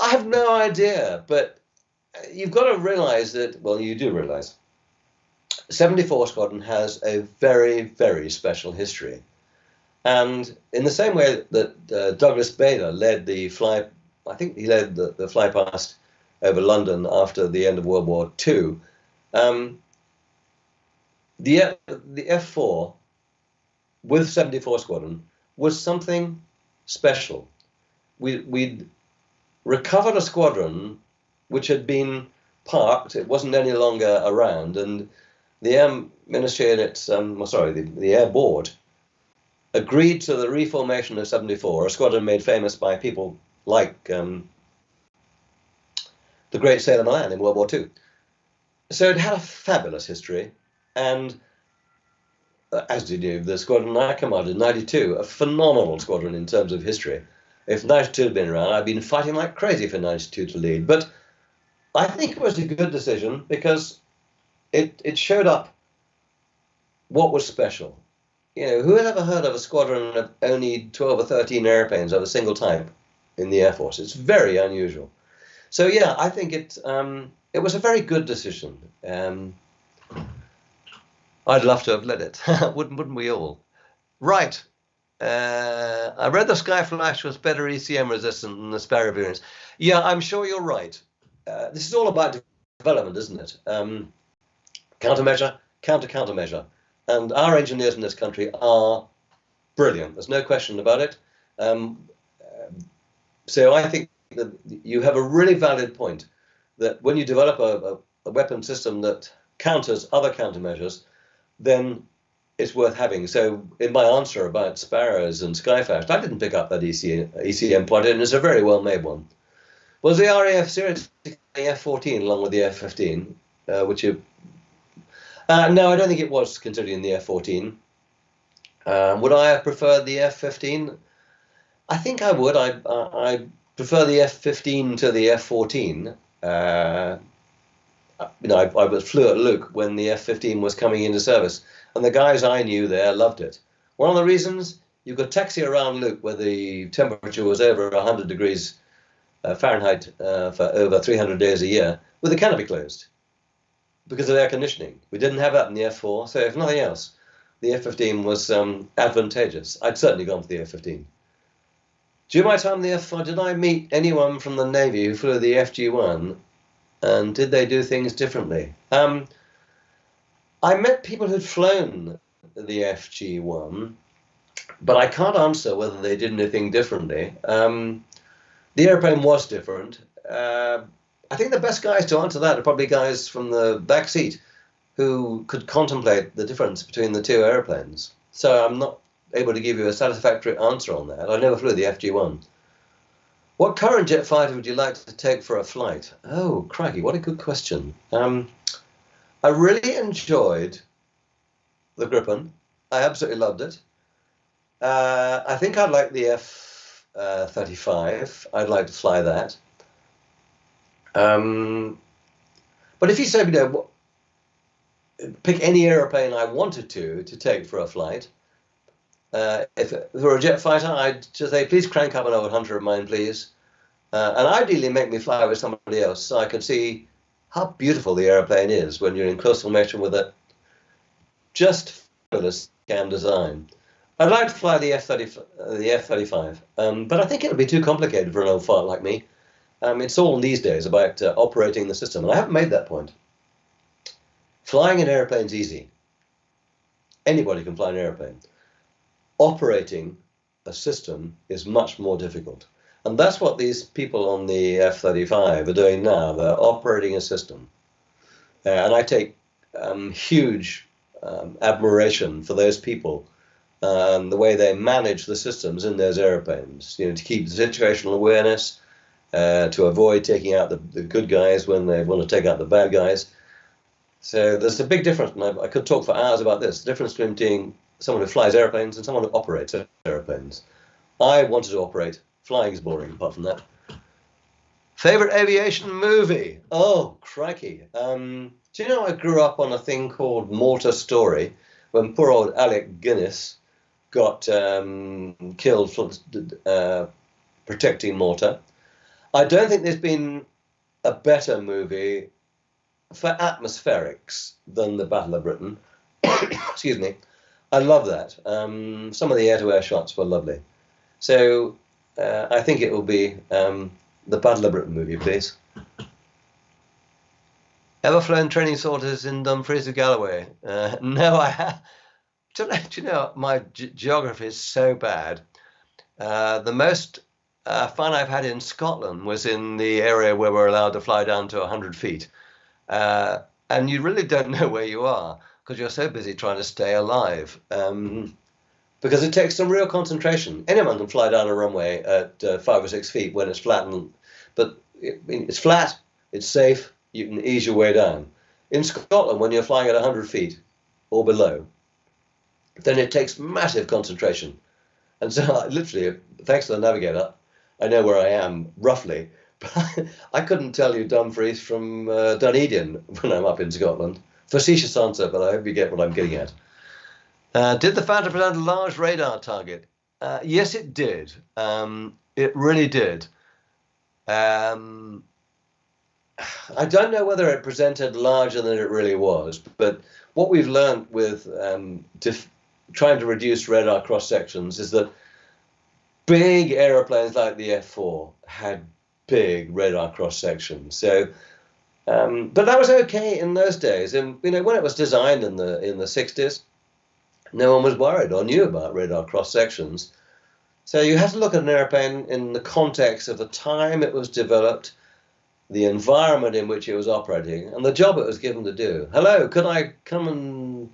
I have no idea, but you've got to realize that, well, you do realize, 74 Squadron has a very, very special history. And in the same way that Douglas Bader led the fly, I think he led the fly past over London after the end of World War II, the F4 with 74 Squadron was something special. We'd recovered a squadron which had been parked. It wasn't any longer around, and the Air Ministry and its, the Air Board agreed to the reformation of 74, a squadron made famous by people like the great Sailor Milan in World War II. So it had a fabulous history, and as did the squadron I commanded in 92, a phenomenal squadron in terms of history. If 92 had been around, I'd been fighting like crazy for 92 to lead. But I think it was a good decision because it showed up what was special. Who had ever heard of a squadron of only 12 or 13 airplanes of a single type in the Air Force? It's very unusual. So yeah, I think it was a very good decision. I'd love to have led it, wouldn't we all? Right. I read the Skyflash was better ECM resistant than the Sparrow variants. Yeah, I'm sure you're right. This is all about development, isn't it? Countermeasure, countermeasure. And our engineers in this country are brilliant. There's no question about it. So I think that you have a really valid point that when you develop a weapon system that counters other countermeasures, then it's worth having. So in my answer about Sparrows and Skyflash, I didn't pick up that ECM point, and it's a very well-made one. Was the RAF seriously the F-14 along with the F-15, which you... no, I don't think it was considering the F-14. Would I have preferred the F-15? I think I would. I prefer the F-15 to the F-14. I flew at Luke when the F-15 was coming into service, and the guys I knew there loved it. One of the reasons, you could taxi around Luke where the temperature was over 100 degrees Fahrenheit for over 300 days a year with the canopy closed because of air conditioning. We didn't have that in the F-4, so if nothing else, the F-15 was advantageous. I'd certainly gone for the F-15. During my time in the F-4, did I meet anyone from the Navy who flew the FG-1? And did they do things differently? I met people who'd flown the FG-1, but I can't answer whether they did anything differently. The airplane was different. I think the best guys to answer that are probably guys from the back seat who could contemplate the difference between the two airplanes. So I'm not able to give you a satisfactory answer on that. I never flew the FG-1. What current jet fighter would you like to take for a flight? Oh, crikey, what a good question. I really enjoyed the Gripen. I absolutely loved it. I think I'd like the F-35. I'd like to fly that. But if you say, pick any airplane I wanted to take for a flight, if it were a jet fighter, I'd just say, please crank up an old Hunter of mine, please. And ideally make me fly with somebody else so I can see how beautiful the airplane is when you're in close formation with it. Just fabulous cam design. I'd like to fly the F-35, but I think it would be too complicated for an old fart like me. It's all these days about operating the system, and I haven't made that point. Flying an airplane's easy. Anybody can fly an airplane. Operating a system is much more difficult. And that's what these people on the F-35 are doing now. They're operating a system. And I take huge admiration for those people and the way they manage the systems in those airplanes, to keep situational awareness, to avoid taking out the good guys when they want to take out the bad guys. So there's a big difference, and I could talk for hours about this, the difference between someone who flies airplanes and someone who operates airplanes. I wanted to operate. Flying is boring, apart from that. Favorite aviation movie? Oh, crikey. Do you know I grew up on a thing called Mortar Story, when poor old Alec Guinness got killed for protecting Mortar. I don't think there's been a better movie for atmospherics than the Battle of Britain. Excuse me. I love that. Some of the air-to-air shots were lovely. So I think it will be the Battle of Britain movie, please. Ever flown training sorties in Dumfries or Galloway? No, I have. Do you know, my geography is so bad. The most fun I've had in Scotland was in the area where we're allowed to fly down to 100 feet. And you really don't know where you are because you're so busy trying to stay alive. Because it takes some real concentration. Anyone can fly down a runway at 5 or 6 feet when it's flat, but it's flat, it's safe, you can ease your way down. In Scotland, when you're flying at 100 feet or below, then it takes massive concentration. And so literally, thanks to the navigator, I know where I am roughly, but I couldn't tell you Dumfries from Dunedin when I'm up in Scotland. Facetious answer, but I hope you get what I'm getting at. Did the Phantom present a large radar target? Yes, it did. It really did. I don't know whether it presented larger than it really was, but what we've learned with trying to reduce radar cross sections is that big aeroplanes like the F4 had big radar cross sections. So, but that was okay in those days. And when it was designed in the 60s, no one was worried or knew about radar cross sections. So you have to look at an airplane in the context of the time it was developed, the environment in which it was operating, and the job it was given to do. Hello, could I come and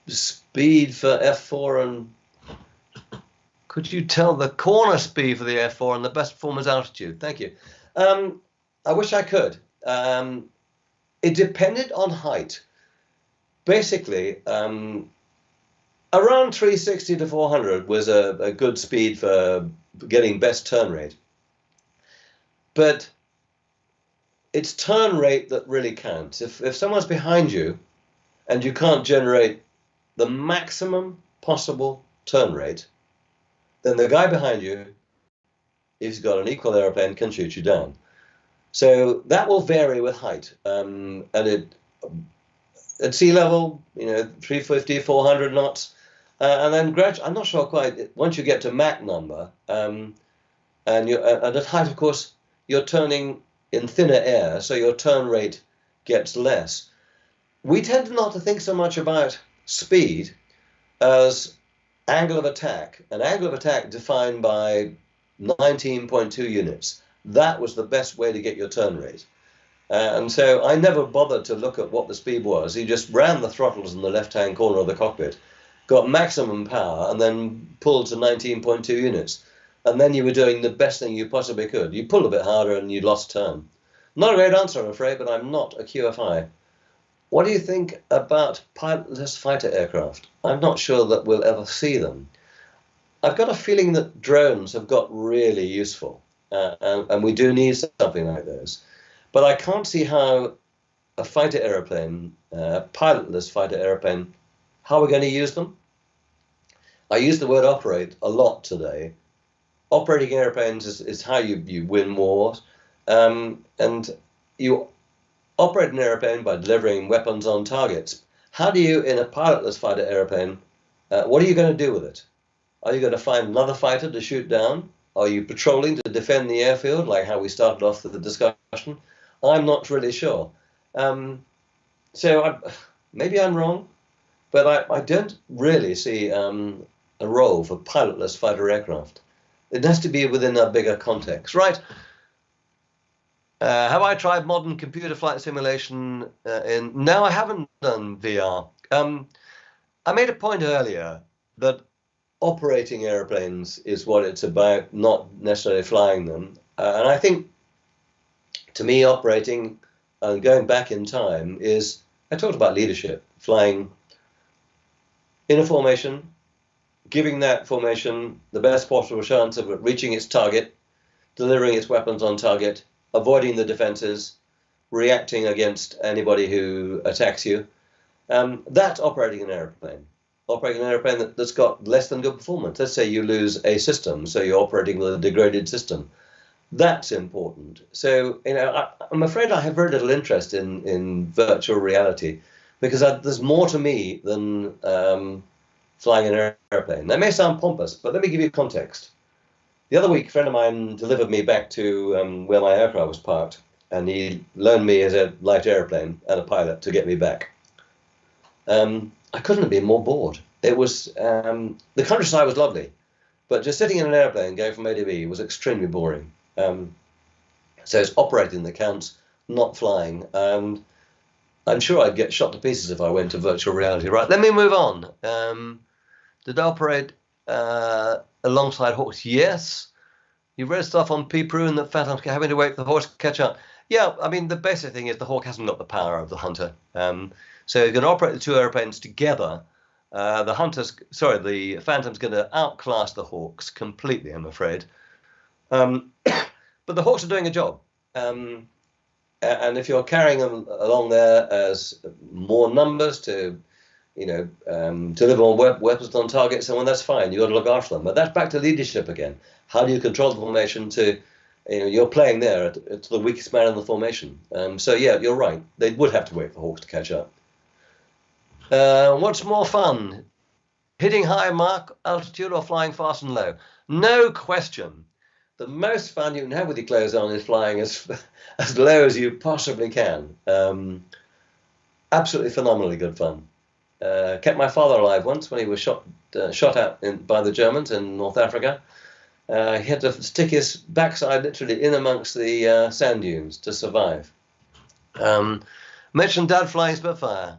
speed for F4, and could you tell the corner speed for the F4 and the best performance altitude? Thank you. I wish I could. It depended on height. Basically, around 360 to 400 was a good speed for getting best turn rate. But it's turn rate that really counts. If someone's behind you and you can't generate the maximum possible turn rate, then the guy behind you, if he's got an equal airplane, can shoot you down. So that will vary with height. And at sea level, 350, 400 knots. And then gradually, I'm not sure quite, once you get to Mach number, and at height, of course, you're turning in thinner air, so your turn rate gets less. We tend not to think so much about speed as angle of attack. An angle of attack defined by 19.2 units. That was the best way to get your turn rate. And so I never bothered to look at what the speed was. He just ran the throttles in the left-hand corner of the cockpit, got maximum power, and then pulled to 19.2 units. And then you were doing the best thing you possibly could. You pulled a bit harder and you lost turn. Not a great answer, I'm afraid, but I'm not a QFI. What do you think about pilotless fighter aircraft? I'm not sure that we'll ever see them. I've got a feeling that drones have got really useful, and we do need something like those. But I can't see how a fighter airplane, pilotless fighter airplane, how we're going to use them. I use the word operate a lot today. Operating airplanes is how you win wars. And you operate an airplane by delivering weapons on targets. How do you, in a pilotless fighter airplane, what are you going to do with it? Are you going to find another fighter to shoot down? Are you patrolling to defend the airfield, like how we started off the discussion? I'm not really sure. Maybe I'm wrong, but I don't really see a role for pilotless fighter aircraft. It has to be within a bigger context. Right. Have I tried modern computer flight simulation? No, I haven't done VR. I made a point earlier that operating airplanes is what it's about, not necessarily flying them. And I think, to me, operating and going back in time is, I talked about leadership, flying in a formation, giving that formation the best possible chance of reaching its target, delivering its weapons on target, avoiding the defenses, reacting against anybody who attacks you. That's operating an airplane. Operating an airplane that's got less than good performance. Let's say you lose a system, so you're operating with a degraded system. That's important. So, I'm afraid I have very little interest in virtual reality, because there's more to me than flying an airplane. That may sound pompous, but let me give you context. The other week, a friend of mine delivered me back to where my aircraft was parked, and he loaned me as a light airplane and a pilot to get me back. I couldn't have been more bored. It was, the countryside was lovely, but just sitting in an airplane going from A to B was extremely boring. So it's operating that counts, not flying. And I'm sure I'd get shot to pieces if I went to virtual reality. Right, let me move on. Did I operate alongside horse? Yes. You read stuff on P. Prune that Phantom's having to wait for the horse to catch up. Yeah, I mean, the basic thing is the Hawk hasn't got the power of the Hunter. So you're going to operate the two airplanes together. The Phantom's going to outclass the Hawks completely, I'm afraid. But the Hawks are doing a job. And if you're carrying them along there as more numbers to, deliver more weapons on target, so on, that's fine. You've got to look after them. But that's back to leadership again. How do you control the formation to, you're playing there to the weakest man in the formation. So, yeah, you're right. They would have to wait for Hawks to catch up. What's more fun? Hitting high mark altitude or flying fast and low? No question. The most fun you can have with your clothes on is flying as low as you possibly can. Absolutely phenomenally good fun. Kept my father alive once when he was shot at by the Germans in North Africa. He had to stick his backside literally in amongst the sand dunes to survive. Mentioned Dad flying Spitfire.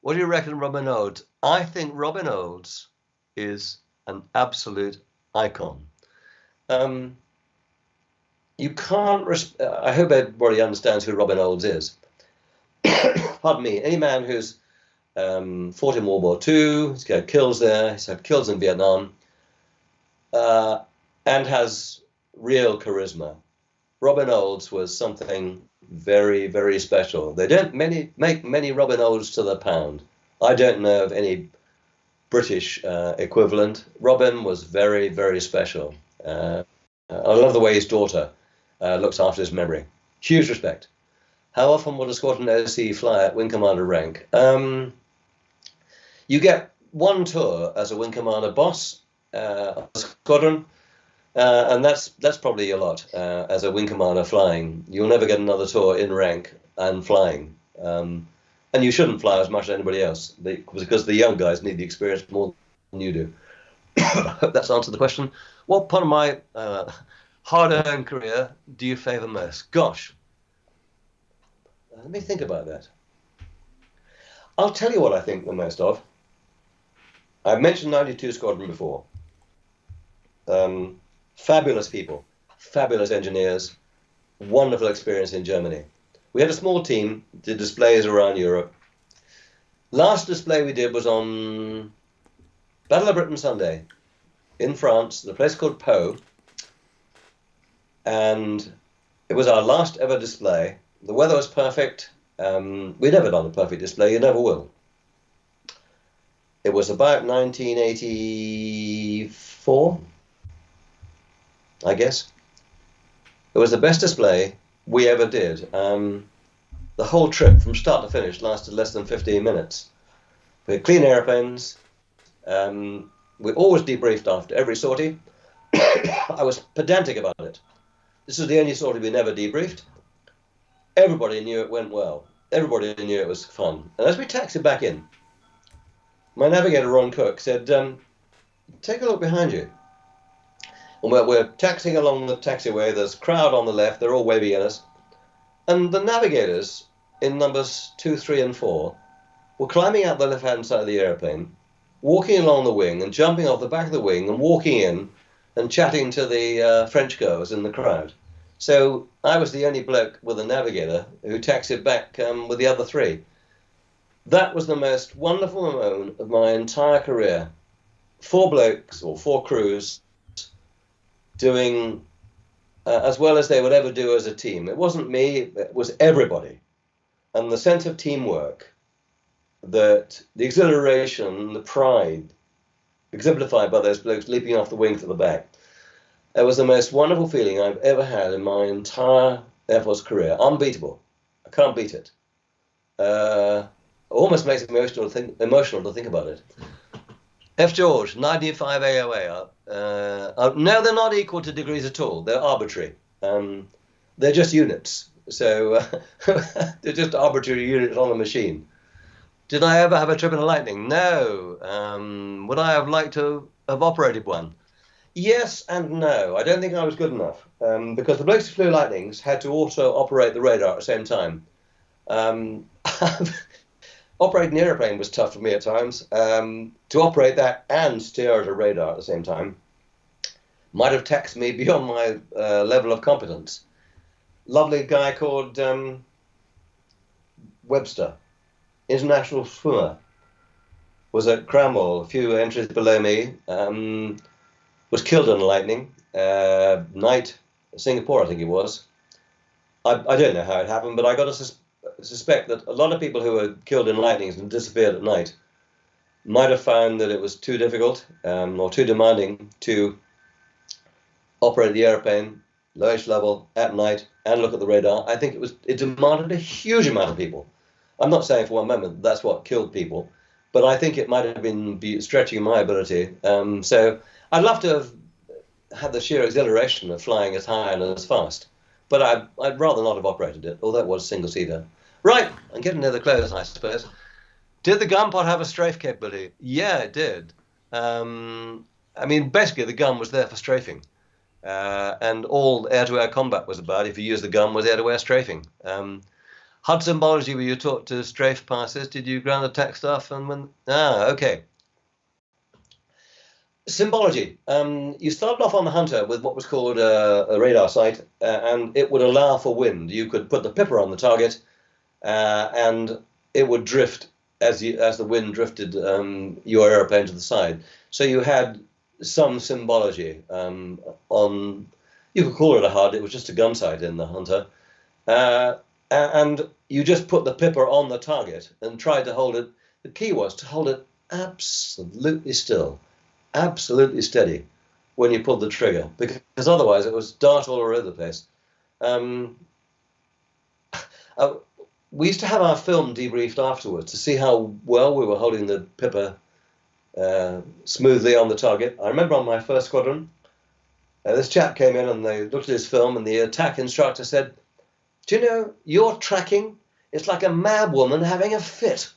What do you reckon, Robin Olds? I think Robin Olds is an absolute icon. You can't. I hope everybody understands who Robin Olds is. Pardon me. Any man who's fought in World War II, he's had kills there, he's had kills in Vietnam, and has real charisma. Robin Olds was something very, very special. They don't make many Robin Olds to the pound. I don't know of any British equivalent. Robin was very, very special. I love the way his daughter looks after his memory. Huge respect. How often would a squadron OC fly at Wing Commander rank? You get one tour as a Wing Commander boss of a squadron, and that's probably a lot as a Wing Commander flying. You'll never get another tour in rank and flying. And you shouldn't fly as much as anybody else because the young guys need the experience more than you do. I hope that's answered the question. What part of my hard-earned career do you favour most? Gosh, let me think about that. I'll tell you what I think the most of. I've mentioned 92 Squadron before. Fabulous people, fabulous engineers, wonderful experience in Germany. We had a small team, did displays around Europe. Last display we did was on Battle of Britain Sunday in France, at a place called Pau. And it was our last ever display. The weather was perfect. We'd never done a perfect display, you never will. It was about 1984, I guess. It was the best display we ever did. The whole trip from start to finish lasted less than 15 minutes. We had clean airplanes. We always debriefed after every sortie. I was pedantic about it. This was the only sortie we never debriefed. Everybody knew it went well. Everybody knew it was fun. And as we taxied back in, my navigator, Ron Cook, said, take a look behind you. And we're taxiing along the taxiway. There's a crowd on the left. They're all waving at us. And the navigators in numbers 2, 3, and 4 were climbing out the left-hand side of the airplane, walking along the wing and jumping off the back of the wing and walking in and chatting to the French girls in the crowd. So I was the only bloke with a navigator who taxied back with the other 3. That was the most wonderful moment of my entire career. 4 blokes or 4 crews doing as well as they would ever do as a team. It wasn't me, it was everybody. And the sense of teamwork, that the exhilaration, the pride, exemplified by those blokes leaping off the wings at the back, it was the most wonderful feeling I've ever had in my entire Air Force career. Unbeatable. I can't beat it. Almost makes it emotional to think about it. F. George, 95 AOA. No, they're not equal to degrees at all. They're arbitrary. They're just units. So they're just arbitrary units on a machine. Did I ever have a trip in a Lightning? No. Would I have liked to have operated one? Yes and no. I don't think I was good enough because the blokes who flew Lightnings had to also operate the radar at the same time. Operating the airplane was tough for me at times. To operate that and steer at a radar at the same time might have taxed me beyond my level of competence. lovely guy called Webster, international swimmer, was at Cranwell, a few entries below me, was killed in lightning, night, Singapore, I think it was. I don't know how it happened, but I got to suspect that a lot of people who were killed in lightnings and disappeared at night might have found that it was too difficult or too demanding to operate the airplane, lowest level, at night, and look at the radar. I think it demanded a huge amount of people. I'm not saying for one moment that's what killed people, but I think it might have been stretching my ability. So I'd love to have had the sheer exhilaration of flying as high and as fast, but I'd rather not have operated it, although it was single-seater. Right, I'm getting near the close, I suppose. Did the gun pod have a strafe capability? Yeah, it did. I mean, basically, the gun was there for strafing. And all air-to-air combat was about, if you use the gun, was air-to-air strafing. HUD symbology, were you taught to strafe passes? Did you ground attack stuff? Okay. Symbology. You started off on the Hunter with what was called a radar sight, and it would allow for wind. You could put the pipper on the target, and it would drift as the wind drifted your airplane to the side. So you had some symbology on. You could call it a HUD. It was just a gun sight in the Hunter, and you just put the pipper on the target and tried to hold it. The key was to hold it absolutely still, absolutely steady when you pulled the trigger, because otherwise it was dart all over the place. We used to have our film debriefed afterwards to see how well we were holding the pipper smoothly on the target. I remember on my first squadron, this chap came in and they looked at his film, and the attack instructor said, "Do you know, your tracking, it's like a mad woman having a fit."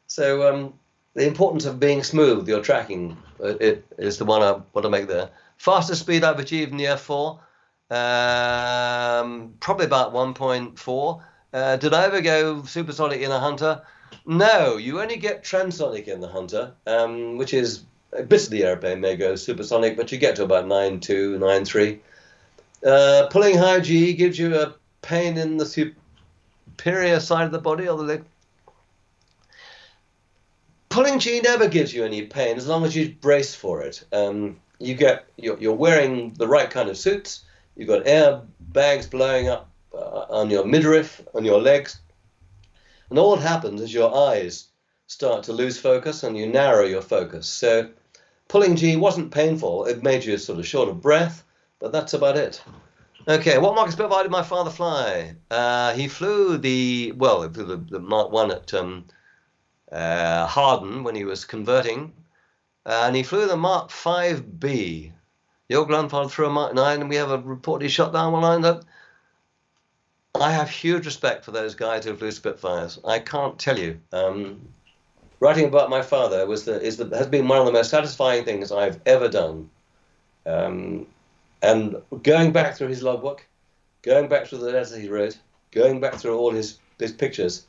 So the importance of being smooth with your tracking it is the one I want to make there. Fastest speed I've achieved in the F4, probably about 1.4. Did I ever go supersonic in a Hunter? No, you only get transonic in the Hunter, which is a bit of the airplane may go supersonic, but you get to about 9.2, 9.3. Pulling high G gives you a pain in the superior side of the body or the leg. Pulling G never gives you any pain as long as you brace for it. You're wearing the right kind of suits. You've got air bags blowing up on your midriff, on your legs. And all that happens is your eyes start to lose focus and you narrow your focus. So pulling G wasn't painful. It made you sort of short of breath, but that's about it. Okay, what Mark Spitfire did my father fly? He flew the Mark 1 at Harden when he was converting, and he flew the Mark 5B. Your grandfather threw a Mark 9, and we have a report he shot down one lined up. I have huge respect for those guys who flew Spitfires. I can't tell you. Writing about my father has been one of the most satisfying things I've ever done. And going back through his logbook, going back through the letters he wrote, going back through all his pictures,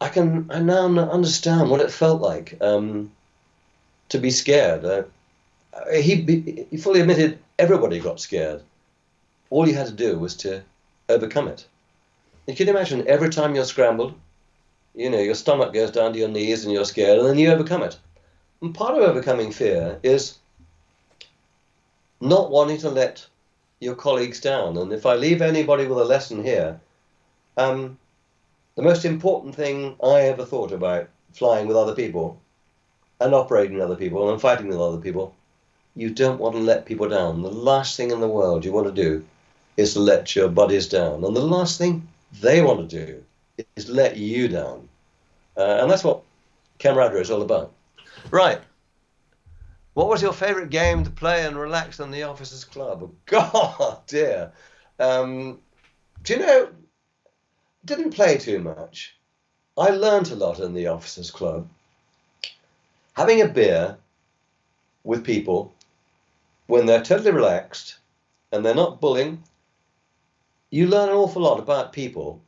I now understand what it felt like to be scared. He fully admitted everybody got scared. All you had to do was to overcome it. You can imagine every time you're scrambled, your stomach goes down to your knees and you're scared, and then you overcome it. And part of overcoming fear is not wanting to let your colleagues down. And if I leave anybody with a lesson here, the most important thing I ever thought about flying with other people and operating with other people and fighting with other people, you don't want to let people down. The last thing in the world you want to do is to let your buddies down. And the last thing they want to do is let you down. And that's what camaraderie is all about. Right. What was your favourite game to play and relax in the Officers Club? God, dear. Do you know, didn't play too much. I learnt a lot in the Officers Club. Having a beer with people when they're totally relaxed and they're not bullying, you learn an awful lot about people.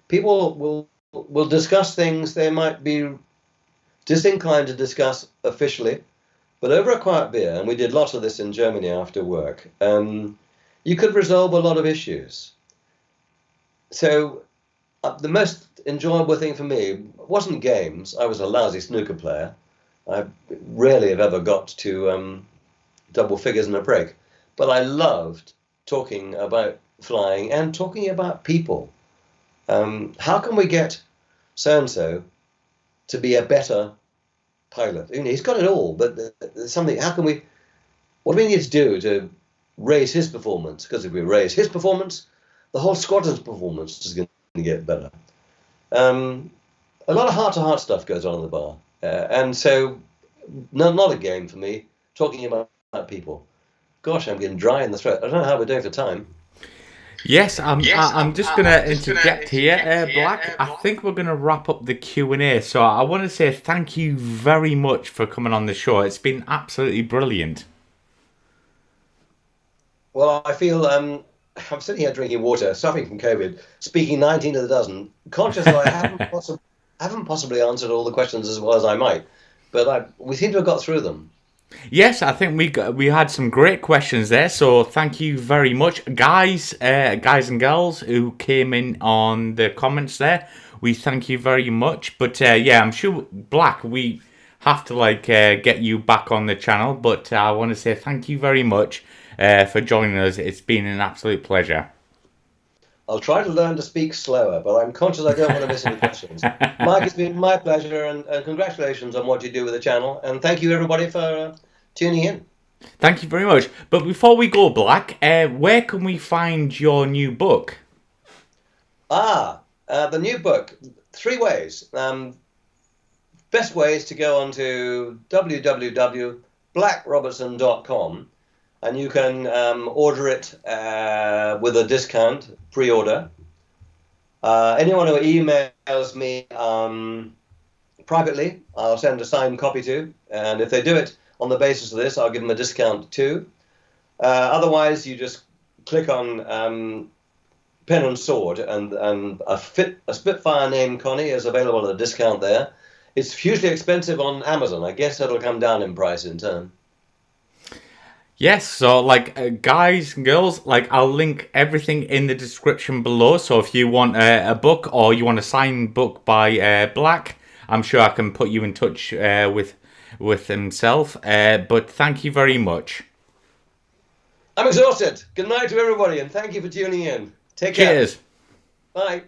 People will discuss things they might be disinclined to discuss officially, but over a quiet beer, and we did lots of this in Germany after work, you could resolve a lot of issues. So the most enjoyable thing for me wasn't games. I was a lousy snooker player. I rarely have ever got to double figures in a break. But I loved talking about flying and talking about people. How can we get so-and-so to be a better pilot? You know, he's got it all, but there's something. What do we need to do to raise his performance? Because if we raise his performance, the whole squadron's performance is going to get better. A lot of heart-to-heart stuff goes on in the bar, and so not a game for me. Talking about people. Gosh, I'm getting dry in the throat. I don't know how we're doing for time. Yes, I'm just going to interject here, Black. I think we're going to wrap up the Q&A. So I want to say thank you very much for coming on the show. It's been absolutely brilliant. Well, I feel I'm sitting here drinking water, suffering from COVID, speaking 19 to the dozen, conscious that I haven't possibly answered all the questions as well as I might, but we seem to have got through them. Yes, I think we had some great questions there, so thank you very much, guys and girls who came in on the comments there. We thank you very much. But yeah, I'm sure Black, we have to get you back on the channel. But I want to say thank you very much for joining us. It's been an absolute pleasure. I'll try to learn to speak slower, but I'm conscious I don't want to miss any questions. Mike, it's been my pleasure, and congratulations on what you do with the channel. And thank you, everybody, for tuning in. Thank you very much. But before we go, Black, where can we find your new book? The new book, 3 ways. Best way is to go on to www.blackrobertson.com. And you can order it with a discount, pre-order. Anyone who emails me privately, I'll send a signed copy to. And if they do it on the basis of this, I'll give them a discount too. Otherwise, you just click on Pen and Sword, and a Spitfire named Connie is available at a discount there. It's hugely expensive on Amazon. I guess it'll come down in price in turn. Yes, so guys and girls, I'll link everything in the description below. So if you want a book or you want a signed book by Black, I'm sure I can put you in touch with himself. But thank you very much. I'm exhausted. Good night to everybody, and thank you for tuning in. Take care. Cheers. Bye.